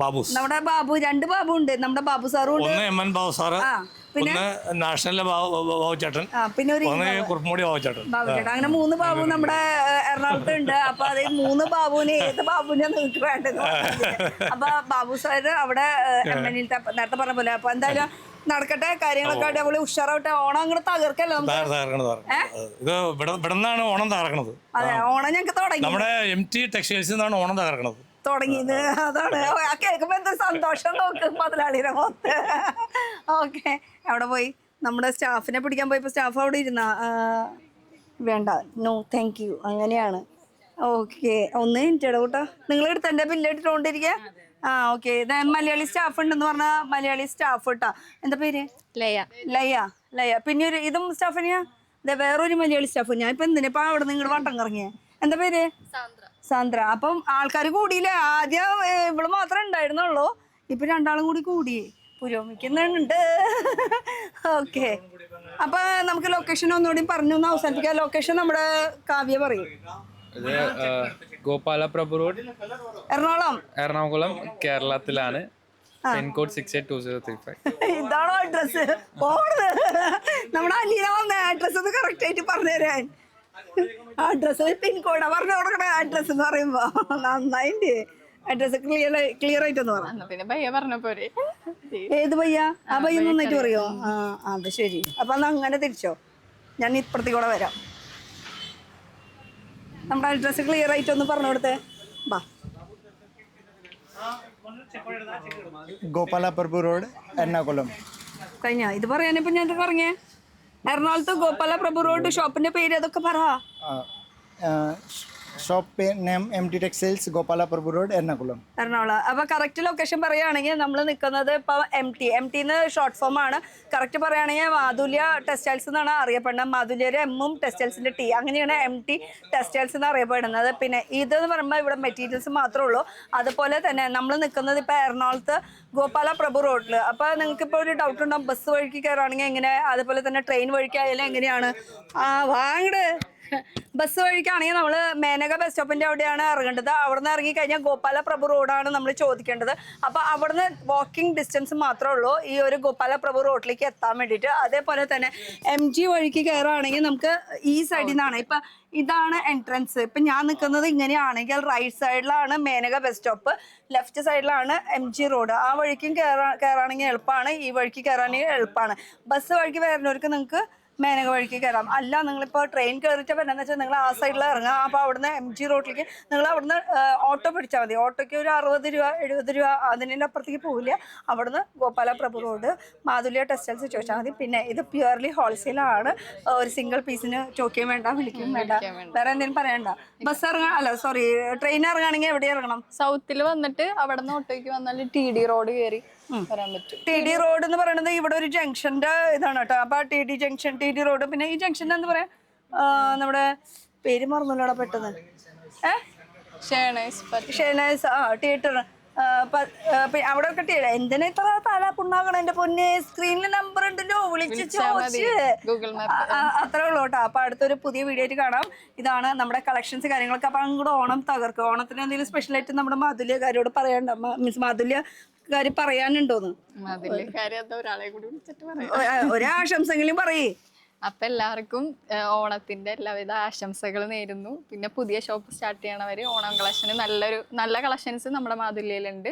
ബാബൂസ്. നമ്മുടെ ബാബു, 2 ബാബു ഉണ്ട്. നമ്മുടെ ബാബു സാറും ഉണ്ട്. ഒന്ന് MN ബാബു സാറ്, പിന്നെ നാഷണലിലെ ബാബുചേട്ടൻ, പിന്നെ കുറുപ്പുംമുടി ബാബുചേട്ടൻ. അങ്ങനെ 3 ബാബു നമ്മുടെ എറണാകുളത്ത് ഉണ്ട്. അപ്പൊ അത് 3 ബാബുവിന് ഏത് ബാബുവിനെ നിങ്ങൾക്ക് വേണ്ടത്. അപ്പൊ ബാബു സാറ് അവിടെ MN നേരത്തെ പറഞ്ഞ പോലെ. അപ്പൊ എന്തായാലും നടക്കട്ടെ, കാര്യങ്ങളൊക്കെ അടിപൊളി ഉഷാറാവട്ടെ. ഓണം അങ്ങനെ തകർക്കല്ലോ. ഇത് ഇവിടുന്നാണ് ഓണം തകർക്കണത്. അതെ, ഓണം ഞങ്ങൾക്ക് തുടങ്ങി. നമ്മുടെ MT ടെക്സ്റ്റൈൽസിൽ നിന്നാണ് ഓണം തകർക്കണത് തുടങ്ങിയത്. അതാണ് കേൾക്കുമ്പോ എന്തൊരു സന്തോഷം നോക്ക് മുതലാളിയുടെ മുഖത്ത്. ഓക്കെ. അവിടെ പോയി നമ്മുടെ സ്റ്റാഫിനെ പിടിക്കാൻ പോയപ്പോ സ്റ്റാഫ് അവിടെ ഇരുന്ന വേണ്ട, നോ താങ്ക് യു, അങ്ങനെയാണ്. ഓക്കെ. 1 മിനിറ്റ് ഇടകൂട്ടോ. നിങ്ങൾ എടുത്ത് എൻ്റെ ബില്ലിട്ടുകൊണ്ടിരിക്കുക. ഓക്കെ. മലയാളി സ്റ്റാഫ് ഉണ്ടെന്ന് പറഞ്ഞ മലയാളി സ്റ്റാഫ് കേട്ടോ. എന്താ പേര്? ലയ. പിന്നെ ഇതും സ്റ്റാഫിനെയാ. അതെ, വേറൊരു മലയാളി സ്റ്റാഫ്. ഞാൻ ഇപ്പൊ എന്തിനാ അവിടെ നിങ്ങളുടെ വട്ടം കറങ്ങിയ? എന്താ പേര്? സാന്ദ്ര. അപ്പം ആൾക്കാർ കൂടിയില്ലേ? ആദ്യം ഇവള് മാത്രമേ ഉണ്ടായിരുന്നുള്ളൂ. ഇപ്പൊ 2 ആളും കൂടി കൂടി പുരോഗമിക്കുന്നുണ്ട്. ഓക്കെ. അപ്പൊ നമുക്ക് ലൊക്കേഷൻ ഒന്നുകൂടി പറഞ്ഞു അവസാനിപ്പിക്കാം. ലൊക്കേഷൻ നമ്മുടെ കാവ്യ പറയും. ഗോപാലപ്രഭു റോഡ്, എറണാകുളം, കേരളത്തിലാണ്. പിൻകോഡ് 682035. ഇതാണോ അഡ്രസ്? നമ്മുടെ അലീന വന്ന അഡ്രസ് ഒന്ന് കറക്റ്റ് ആയിട്ട് പറഞ്ഞുതരാൻ. അഡ്രസ് പിൻകോഡാ പറഞ്ഞു കൊടുക്കണ. അഡ്രസ് എന്ന് പറയുമ്പോ നന്നായിട്ട് അഡ്രസ് ക്ലിയർ ആയിട്ടൊന്ന് പറഞ്ഞു. പിന്നെ ഭയ്യ പറഞ്ഞ പോരെ. ഏത് ഭയ്യ? ആ ഭയ്യ നന്നായിട്ട് പറയോ? അത് ശരി. അപ്പൊ അന്ന് അങ്ങനെ തിരിച്ചോ. ഞാൻ ഇപ്പുറത്തേക്കൂടെ വരാം. നമ്മുടെ അഡ്രസ് ക്ലിയർ ആയിട്ടൊന്ന് പറഞ്ഞു കൊടുത്തേ. ബാ. ഗോപാലപ്രഭു റോഡ്, എറണാകുളം. കഴിഞ്ഞ ഇത് പറയാനിപ്പോ ഞാൻ പറഞ്ഞേ. എറണാകുളത്ത് ഗോപാലപ്രഭു റോഡ്, ഷോപ്പിന്റെ പേര് അതൊക്കെ പറ. Shop name MT textiles, Gopalaprabhu road, Ernakulam. അപ്പൊ കറക്റ്റ് ലൊക്കേഷൻ പറയുകയാണെങ്കിൽ നമ്മൾ നിൽക്കുന്നത് ഇപ്പൊ MTന്ന് ഷോർട്ട് ഫോം ആണ്. കറക്റ്റ് പറയുകയാണെങ്കിൽ മാധുല്യ ടെക്സ്റ്റൈൽസ് എന്നാണ് അറിയപ്പെടുന്നത്. മാധുല്യയുടെ M-ഉം ടെക്സ്റ്റൈൽസിന്റെ T, അങ്ങനെയാണ് MT ടെക്സ്റ്റൈൽസ് എന്ന് അറിയപ്പെടുന്നത്. പിന്നെ ഇതെന്ന് പറയുമ്പോൾ ഇവിടെ മെറ്റീരിയൽസ് മാത്രമേ ഉള്ളൂ. അതുപോലെ തന്നെ നമ്മൾ നിൽക്കുന്നത് ഇപ്പൊ എറണാകുളത്ത് ഗോപാലപ്രഭു റോഡിൽ. അപ്പൊ നിങ്ങൾക്ക് ഇപ്പോൾ ഒരു ഡൗട്ട് ഉണ്ടാവും, ബസ് വഴിക്ക് കയറുകയാണെങ്കിൽ എങ്ങനെ, അതുപോലെ തന്നെ ട്രെയിൻ വഴിക്കായാലും എങ്ങനെയാണ്? വാങ്ങട്. ബസ് വഴിക്കാണെങ്കിൽ നമ്മൾ മേനക ബസ് സ്റ്റോപ്പിന്റെ അവിടെയാണ് ഇറങ്ങേണ്ടത്. അവിടെ നിന്ന് ഇറങ്ങിക്കഴിഞ്ഞാൽ ഗോപാലപ്രഭു റോഡാണ് നമ്മൾ ചോദിക്കേണ്ടത്. അപ്പോൾ അവിടുന്ന് വാക്കിംഗ് ഡിസ്റ്റൻസ് മാത്രമേ ഉള്ളൂ ഈ ഒരു ഗോപാലപ്രഭു റോഡിലേക്ക് എത്താൻ വേണ്ടിയിട്ട്. അതേപോലെ തന്നെ MG വഴിക്ക് കയറുകയാണെങ്കിൽ നമുക്ക് ഈ സൈഡിൽ നിന്നാണ്. ഇപ്പം ഇതാണ് എൻട്രൻസ്. ഇപ്പം ഞാൻ നിൽക്കുന്നത് ഇങ്ങനെയാണെങ്കിൽ റൈറ്റ് സൈഡിലാണ് മേനക ബസ് സ്റ്റോപ്പ്, ലെഫ്റ്റ് സൈഡിലാണ് MG റോഡ്. ആ വഴിക്കും കയറുകയാണെങ്കിൽ എളുപ്പമാണ്, ഈ വഴിക്ക് കയറാണെങ്കിൽ എളുപ്പമാണ്. ബസ് വഴിക്ക് വരുന്നവർക്ക് നിങ്ങൾക്ക് മേനക വഴിക്ക് കയറാം. അല്ല നിങ്ങളിപ്പോൾ ട്രെയിൻ കയറിയിട്ട് വരണമെന്ന് വെച്ചാൽ നിങ്ങൾ ആ സൈഡിൽ ഇറങ്ങാം. അപ്പോൾ അവിടുന്ന് MG റോഡിലേക്ക് നിങ്ങൾ അവിടുന്ന് ഓട്ടോ പിടിച്ചാൽ മതി. ഓട്ടോയ്ക്ക് ഒരു 60 രൂപ 70 രൂപ, അതിൻ്റെ അപ്പുറത്തേക്ക് പോവില്ല. അവിടുന്ന് ഗോപാല പ്രഭു റോഡ് മാധുല്യ ടെക്സ്റ്റൈൽസ് ചോദിച്ചാൽ മതി. പിന്നെ ഇത് പ്യുവർലി ഹോൾസെയിലാണ്. ഒരു സിംഗിൾ പീസിന് ചോദിക്കുകയും വേണ്ട, വിളിക്കുകയും വേണ്ട, വേറെ എന്തെങ്കിലും പറയണ്ട. ബസ് ഇറങ്ങാൻ അല്ല സോറി ട്രെയിൻ ഇറങ്ങുകയാണെങ്കിൽ എവിടെ ഇറങ്ങണം? സൗത്തിൽ വന്നിട്ട് അവിടെ നിന്ന് ഓട്ടോയ്ക്ക് വന്നാൽ TD റോഡ് കയറി വരാൻ പറ്റും. TD റോഡ് എന്ന് പറയുന്നത് ഇവിടെ ഒരു ജംഗ്ഷന്റെ ഇതാണ് കേട്ടോ. അപ്പൊ TD ജംഗ്ഷൻ, TD റോഡ്, പിന്നെ ഈ ജംഗ്ഷൻ എന്താ പറയാ, നമ്മുടെ പേര് മറന്നല്ലോടാ പെട്ടെന്ന്, ഷേനൈസ് തിയേറ്റർ. അവിടെ ഒക്കെ എന്തിനാ ഇത്ര തല പുണ്ണാകണം? എന്റെ പൊന്നെ, സ്ക്രീനിൽ നമ്പർ ഉണ്ടല്ലോ, വിളിച്ച് ചോദിച്ച് അത്രേ ഉള്ളൂ കേട്ടോ. അപ്പൊ അടുത്തൊരു പുതിയ വീഡിയോ ആയിട്ട് കാണാം. ഇതാണ് നമ്മുടെ കളക്ഷൻസ് കാര്യങ്ങളൊക്കെ. അപ്പൊ അങ്ങോട്ട് ഓണം തകർക്കും. ഓണത്തിന് എന്തെങ്കിലും സ്പെഷ്യൽ ആയിട്ട് നമ്മുടെ മാധുല്യക്കാരോട് പറയണ്ട, മീൻസ് മാധുല്യക്കാര് പറയാനുണ്ടോന്ന്? ഒരാശംസെങ്കിലും പറയേ. അപ്പൊ എല്ലാവർക്കും ഓണത്തിന്റെ എല്ലാവിധ ആശംസകൾ നേരുന്നു. പിന്നെ പുതിയ ഷോപ്പ് സ്റ്റാർട്ട് ചെയ്യണവര് ഓണം കളക്ഷന് നല്ല കളക്ഷൻസ് നമ്മുടെ മാധുല്യയിലുണ്ട്.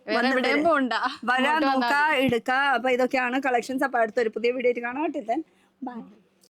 വേറെ എവിടെയും പോണ്ട, വരാൻ നോക്കാം, എടുക്കാം. അപ്പൊ ഇതൊക്കെയാണ് കളക്ഷൻസ്. അപ്പൊ അടുത്തൊരു പുതിയ വീഡിയോ ആയിട്ട് കാണാം. ബൈ.